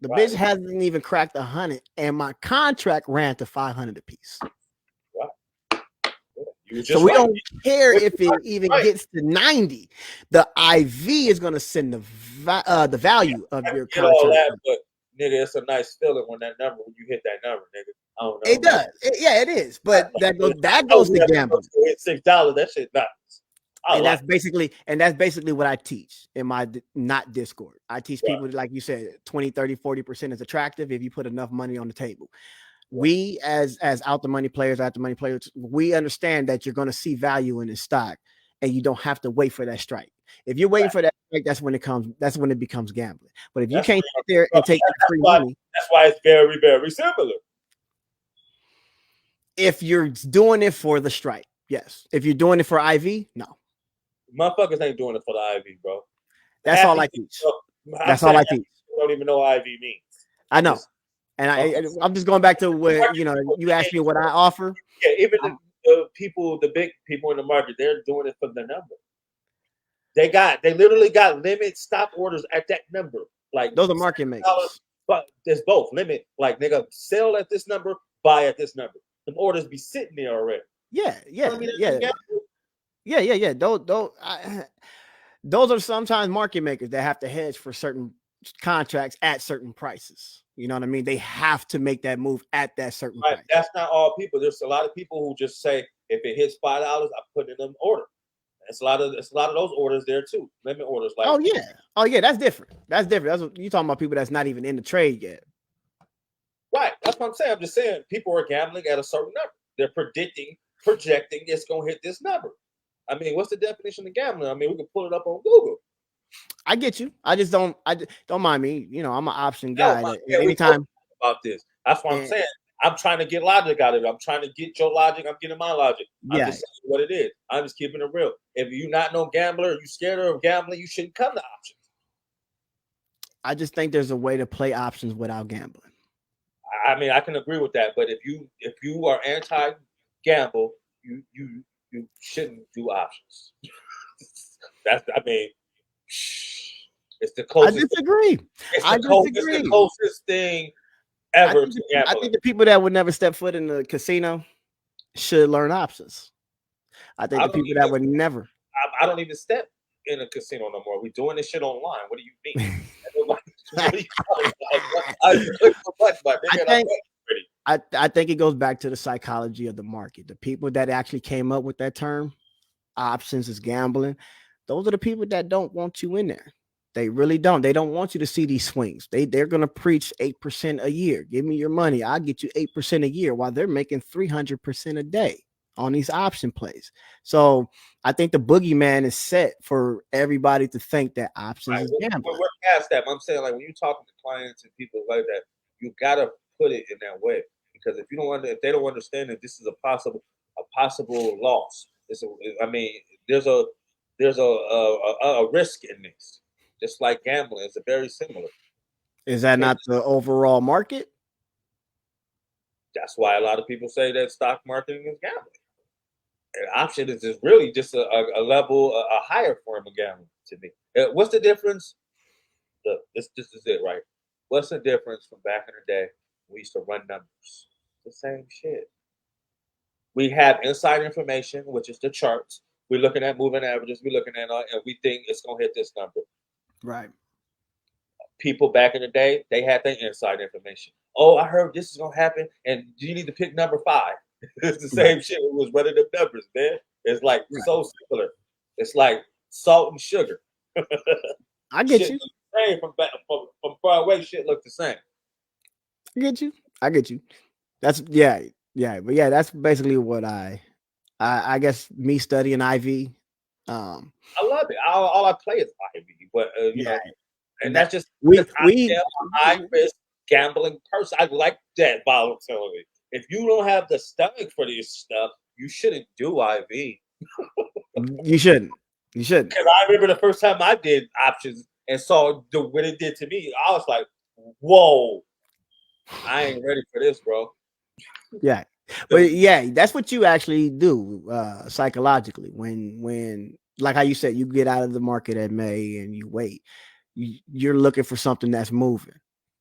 The Right. bitch hasn't even cracked 100, and my contract ran to 500 a piece. Right. So we don't care if it even gets to 90. The IV is gonna send the value of your contract. All that, but nigga, it's a nice feeling when you hit that number, nigga. I don't know. It does. It is. But that goes to gambling. $6. That shit nuts. And that's basically what I teach in my not Discord. I teach people, like you said, 20, 30, 40% is attractive if you put enough money on the table. We as out the money players, we understand that you're going to see value in this stock and you don't have to wait for that strike. If you're waiting for that strike, that's when it becomes gambling. But if you can't sit there and take the free money, that's why it's very, very similar. If you're doing it for the strike, yes. If you're doing it for IV, no. Motherfuckers ain't doing it for the IV, bro. That's all I teach. That's all I teach. Don't even know what IV means. I know. And I'm just going back to where, you asked me what I offer. Yeah, even the big people in the market, they're doing it for the number. They literally got limit stop orders at that number. Like those are market makers. But there's both limit. Like nigga, sell at this number, buy at this number. Them orders be sitting there already. Yeah. Those are sometimes market makers that have to hedge for certain contracts at certain prices. You know what I mean? They have to make that move at that certain price. That's not all people. There's a lot of people who just say, if it hits $5, I put it in an order. It's a lot of those orders there too. Limit orders. Like, oh yeah, that's different. That's what you're talking about. People that's not even in the trade yet. Right. That's what I'm saying. I'm just saying people are gambling at a certain number. They're projecting it's gonna hit this number. I mean, what's the definition of gambling? I mean, we can pull it up on Google. I get you. I don't mind me. I'm an option guy. Anytime about this, that's what I'm saying. I'm trying to get logic out of it. I'm trying to get your logic. I'm getting my logic. I'm just saying what it is. I'm just keeping it real. If you're not no gambler, you scared of gambling, you shouldn't come to options. I just think there's a way to play options without gambling. I mean, I can agree with that. But if you are anti-gamble, you shouldn't do options. It's the closest. I disagree. It's the closest thing ever to gambling. I think the people that would never step foot in the casino should learn options. I think the people that would never. I don't even step in a casino no more. We're doing this shit online. What do you mean? I think it goes back to the psychology of the market. The people that actually came up with that term, options is gambling. Those are the people that don't want you in there. They really don't. They don't want you to see these swings. They're going to preach 8% a year. Give me your money. I'll get you 8% a year while they're making 300% a day on these option plays. So I think the boogeyman is set for everybody to think that options is gambling. We're past that. I'm saying, like, when you're talking to clients and people like that, you got to put it in that way, because if they don't understand that this is a possible loss. There's a risk in this. Just like gambling, it's very similar. Is that not the overall market? That's why a lot of people say that stock marketing is gambling. An option is just really just a level, a higher form of gambling to me. What's the difference? Look, this is it, right? What's the difference from back in the day? We used to run numbers. The same shit. We have inside information, which is the charts. We're looking at moving averages. We're looking at, and we think it's gonna hit this number. Right. People back in the day, they had their inside information. Oh, I heard this is gonna happen, and you need to pick number five. It's the Right. same shit. It was running the numbers, man. It's like Right. so similar. It's like salt and sugar. I get Shit you. look the same from far away. Shit look the same. I get you. I get you. That's yeah, yeah, but yeah, that's basically what I guess me studying IV. Um, I love it. All I play is Ivy, but yeah, and that that's just we because I we am a high risk gambling person. I like that volatility. If you don't have the stomach for this stuff, you shouldn't do IV. you shouldn't. You shouldn't. Because I remember the first time I did options and saw what it did to me, I was like, "Whoa, I ain't ready for this, bro." Yeah. But Because yeah, that's what you actually do psychologically when like how you said you get out of the market at May and you wait. You're looking for something that's moving.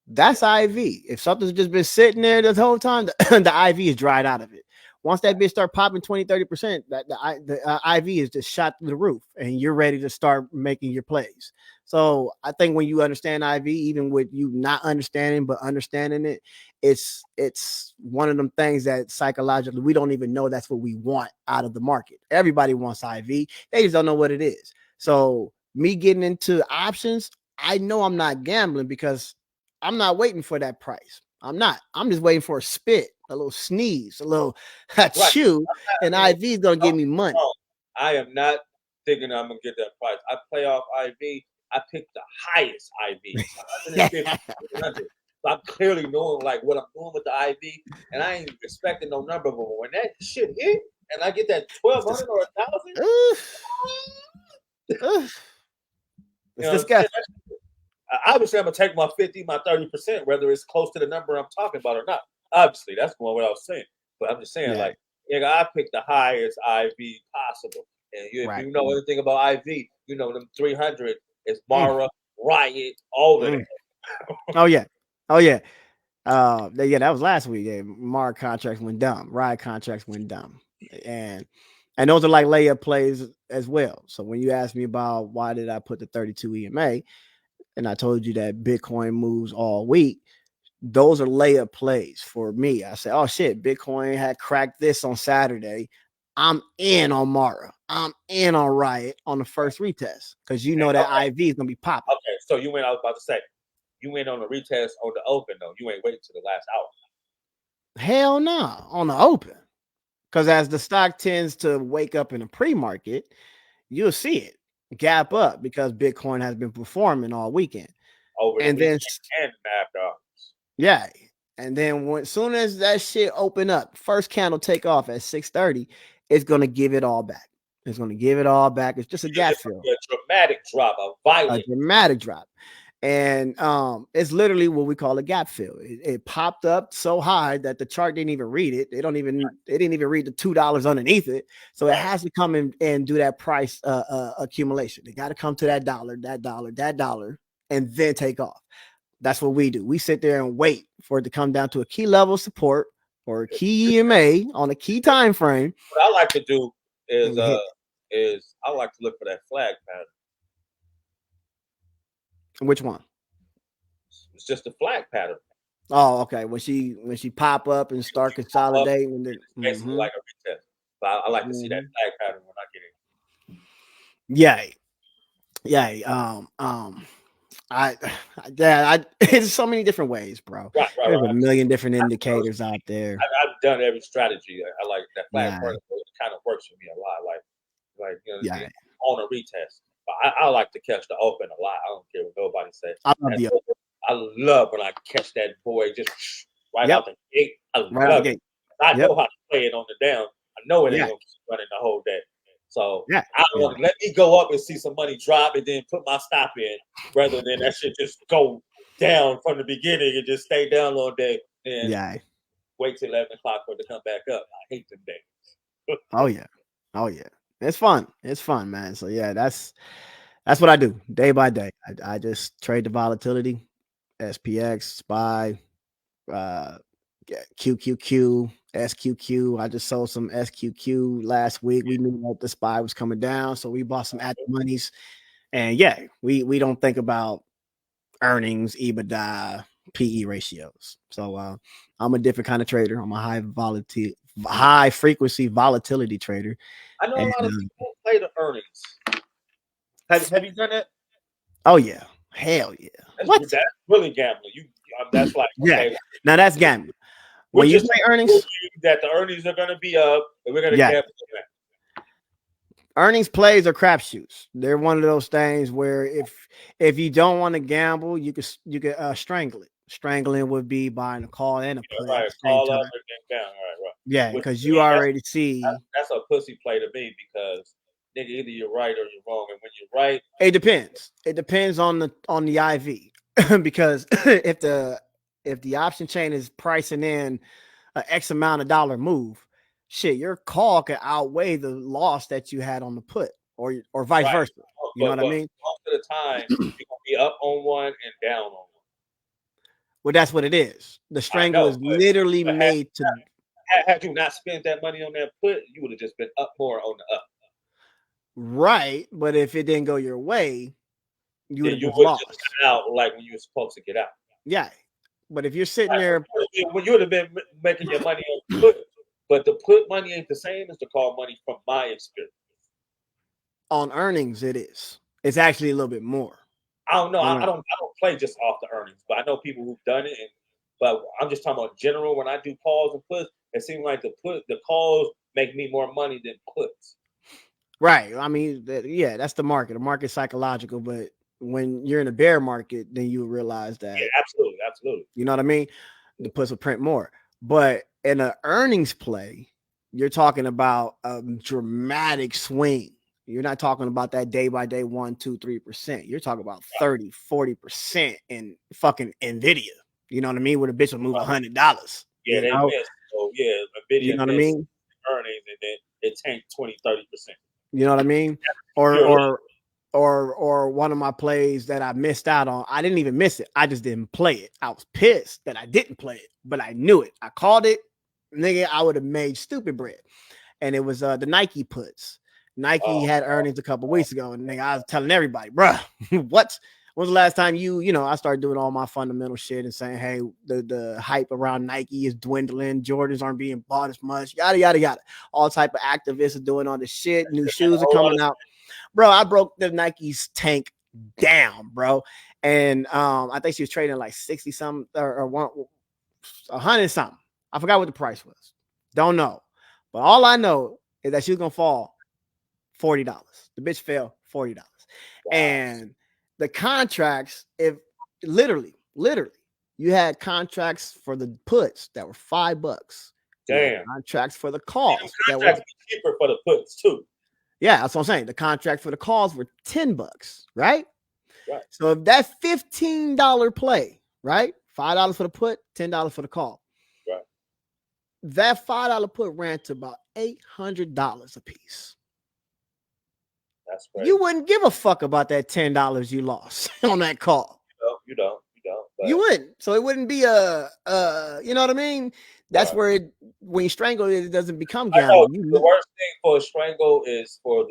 That's IV. If something's just been sitting there this whole time, the IV is dried out of it. Once that bitch start popping 20-30%, the IV is just shot through the roof and you're ready to start making your plays. So I think when you understand IV, even with you not understanding but understanding it, it's one of them things that psychologically we don't even know that's what we want out of the market. Everybody wants IV. They just don't know what it is. So me getting into options, I know I'm not gambling because I'm not waiting for that price. I'm not. I'm just waiting for a spit, a little sneeze, a little right, chew, and I mean, IV is gonna don't give me get me money. wrong. I am not thinking I'm gonna get that price. I play off IV. I picked the highest IVs, 150, 200. So I'm clearly knowing like what I'm doing with the IV, and I ain't expecting no number. But when that shit hit, and I get that it's 1,200 or disgusting. 1,000, you It's know what I'm saying? disgusting. Obviously, I'm gonna take my 50, my 30%, whether it's close to the number I'm talking about or not. Obviously, that's going what I was saying. But I'm just saying, Yeah, like, yeah, I picked the highest IV possible. And if right. you know anything about IV, you know them 300 is Mm, Mara, Riot, all of that. mm. Oh yeah, oh yeah. Yeah, that was last week. Yeah, Mark contracts went dumb. Riot contracts went dumb, and those are like layup plays as well. So when you ask me about why did I put the 32 EMA, and I told you that Bitcoin moves all week, those are layup plays for me. I said, oh shit, Bitcoin had cracked this on Saturday. I'm in on Mara. I'm in on Riot on the first retest because you know that Okay, IV is gonna be popping. okay. So you went. I was about to say you went on the retest on the open though. You ain't waiting to the last hour. Hell no, on the open. Because as the stock tends to wake up in a pre-market, you'll see it gap up because Bitcoin has been performing all weekend. Over the And then weekend and after hours. yeah, and then when soon as that shit open up, first candle take off at 6:30, it's gonna give it all back. It's gonna give it all back. It's just a Because gap it's gonna fill, be a dramatic drop, a a violent. dramatic drop. And it's literally what we call a gap fill. It popped up so high that the chart didn't even read it. They didn't even read the $2 underneath it. So it Right. has to come in and do that price accumulation. They got to come to that dollar, that dollar, and then take off. That's what we do. We sit there and wait for it to come down to a key level of support or a key EMA on a key time frame, What I like to do and is we hit I like to look for that flag pattern. it. Which one? It's just a flag pattern. Oh, okay. When she pop up and When start you pop up, consolidating, and then it's basically like a retest. But I like to see that mhm. flag pattern when I get in. Yeah, yeah. I, yeah, it's so many different ways, bro. Right, right, There's a right. million different I know indicators out there. I've done every strategy. I like that flag Yeah, pattern. It kind of works for me a lot. Like yeah. on a retest. But I like to catch the open a lot. I don't care what nobody says. I love That the open, I love when I catch that boy just right yep, out the gate. I right out the love it. gate. I Yep. know how to play it on the down. I know it ain't Yeah, gonna keep running the whole day. So yeah, I yeah. want to let me go up and see some money drop and then put my stop in rather than that shit just go down from the beginning and just stay down all day and Yeah. wait till 11 o'clock for it to come back up. I hate them days. Oh yeah. Oh yeah, it's fun. It's fun, man. So yeah, that's what I do day by day. I just trade the volatility, SPX, SPY, uh, QQQ, SQQ. I just sold some SQQ last week. We knew that the SPY was coming down, so we bought some at the monies. And yeah, we don't think about earnings, EBITDA, PE ratios. So I'm a different kind of trader. I'm a high frequency volatility trader. I know a And lot of people don't play the earnings. Have you done that? oh yeah, hell yeah. What? That's really gambling. That's like Yeah. okay, Now that's gambling. we're When you just play trying to earnings, prove you that the earnings are going to be up, and we're going to yeah, gamble on that. earnings plays are crapshoots. They're one of those things where if you don't want to gamble, you could strangle it. Strangling would be buying a call and a put at Right, the same call up time. and then down. Right. Yeah, Which because to you me, already see. that's a pussy play to me because nigga, either you're right or you're wrong, and when you're right, It depends. It depends on the IV because if the option chain is pricing in an X amount of dollar move, shit, your call can outweigh the loss that you had on the put, or vice right. versa. You know what I But mean? most of the time, you're gonna be up on one and down on one. Well, that's what it is. The I strangle know, is literally but made to had you not spent that money on that put, you would have just been up more on the up. right, but if it didn't go your way, you would Then have you just would have just lost. got out like when you were supposed to get out. Yeah, but if you're sitting Right. there When you would have been making your money on the put, but the put money ain't the same as the call money from my experience. on earnings, it is. It's actually a little bit more. I don't know. On I don't play just off the earnings, but I know people who've done it. But I'm just talking about general. When I do calls and puts, it seems like the calls make me more money than puts. right. I mean, yeah, that's the market. The market's psychological, but when you're in a bear market, then you realize Yeah, that, absolutely. you know what I mean? The puts will print more. But in an earnings play, you're talking about a dramatic swing. You're not talking about that day by day 1, 2, 3%. You're talking about 30, 40% in fucking Nvidia. You know what I mean? Where the bitch will move $100. Yeah, You they know, missed. So yeah, you Nvidia know what I missed mean? earnings, and then it tanked 20-30%. You know what I mean? Or Pure luck. or one of my plays that I missed out on. I didn't even miss it. I just didn't play it. I was pissed that I didn't play it, but I knew it. I called it. Nigga, I would have made stupid bread. And it was the Nike puts. Nike Oh, had earnings a couple weeks ago, and nigga, I was telling everybody, bruh, what? When's the last time I started doing all my fundamental shit and saying, hey, the hype around Nike is dwindling, Jordans aren't being bought as much, yada yada yada. All type of activists are doing all this shit. New and a shoes are whole lot coming of out, bro. I broke the Nike's tank down, bro. And I think she was trading like 60 something or 100 something. I forgot what the price was. Don't know. But all I know is that she was gonna fall $40. The bitch fell $40. wow, And the contracts, if literally, you had contracts for the puts that were $5. You had damn. contracts for the See, them calls that were, contracts be cheaper for the puts too. yeah, that's what I'm saying. The contract for the calls were $10, right? Right, So if that $15 play, right? $5 for the put, $10 for the call. right. That $5 put ran to about $800 a piece. That's You crazy. wouldn't give a fuck about that $10 you lost on that call. You don't. You But wouldn't. So it wouldn't be you know what I mean? That's right. where when you strangle it, it doesn't become I know gambling. the worst thing for a strangle is for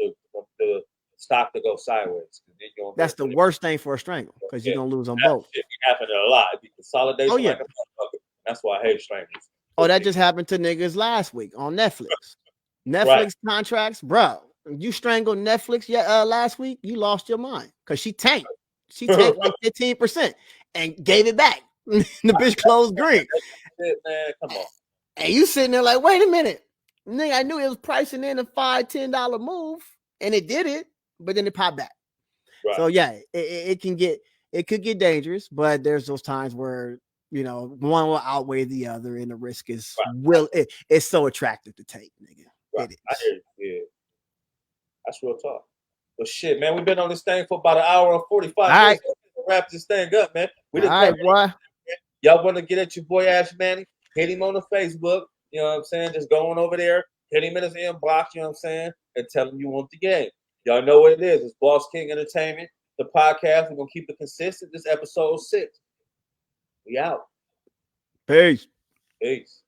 the stock to go sideways. 'Cause then you don't That's get the rid of worst thing for a strangle because it. you're gonna lose on That both. shit be happening a lot. It be Oh consolidation yeah. like a motherfucker. That's why I hate strangles. Oh, But that shit. just happened to niggas last week on Netflix. Right. Netflix contracts, bro. You strangled Netflix last week, you lost your mind because she tanked. She tanked like 15% and gave it back. The bitch closed green. Shit, man, come on. And you sitting there like, wait a minute. Nigga, I knew it was pricing in a $5, $10 move, and it did it, but then it popped back. Right. So yeah, it could get dangerous, but there's those times where one will outweigh the other, and the risk it's so attractive to take, nigga. Right. It I is. hear you. Yeah. That's real talk. But shit, man, we've been on this thing for about an hour and All 45 right, minutes. Let's wrap this thing up, man. We all done right, covered boy. it. Y'all want to get at your boy Ash Manny? Hit him on the Facebook. You know what I'm saying? Just going over there, hit him in his inbox, you know what I'm saying, and tell him you want the game. Y'all know what it is. It's Boss King Entertainment, the podcast. We're going to keep it consistent. This episode 6. We out. Peace. Peace.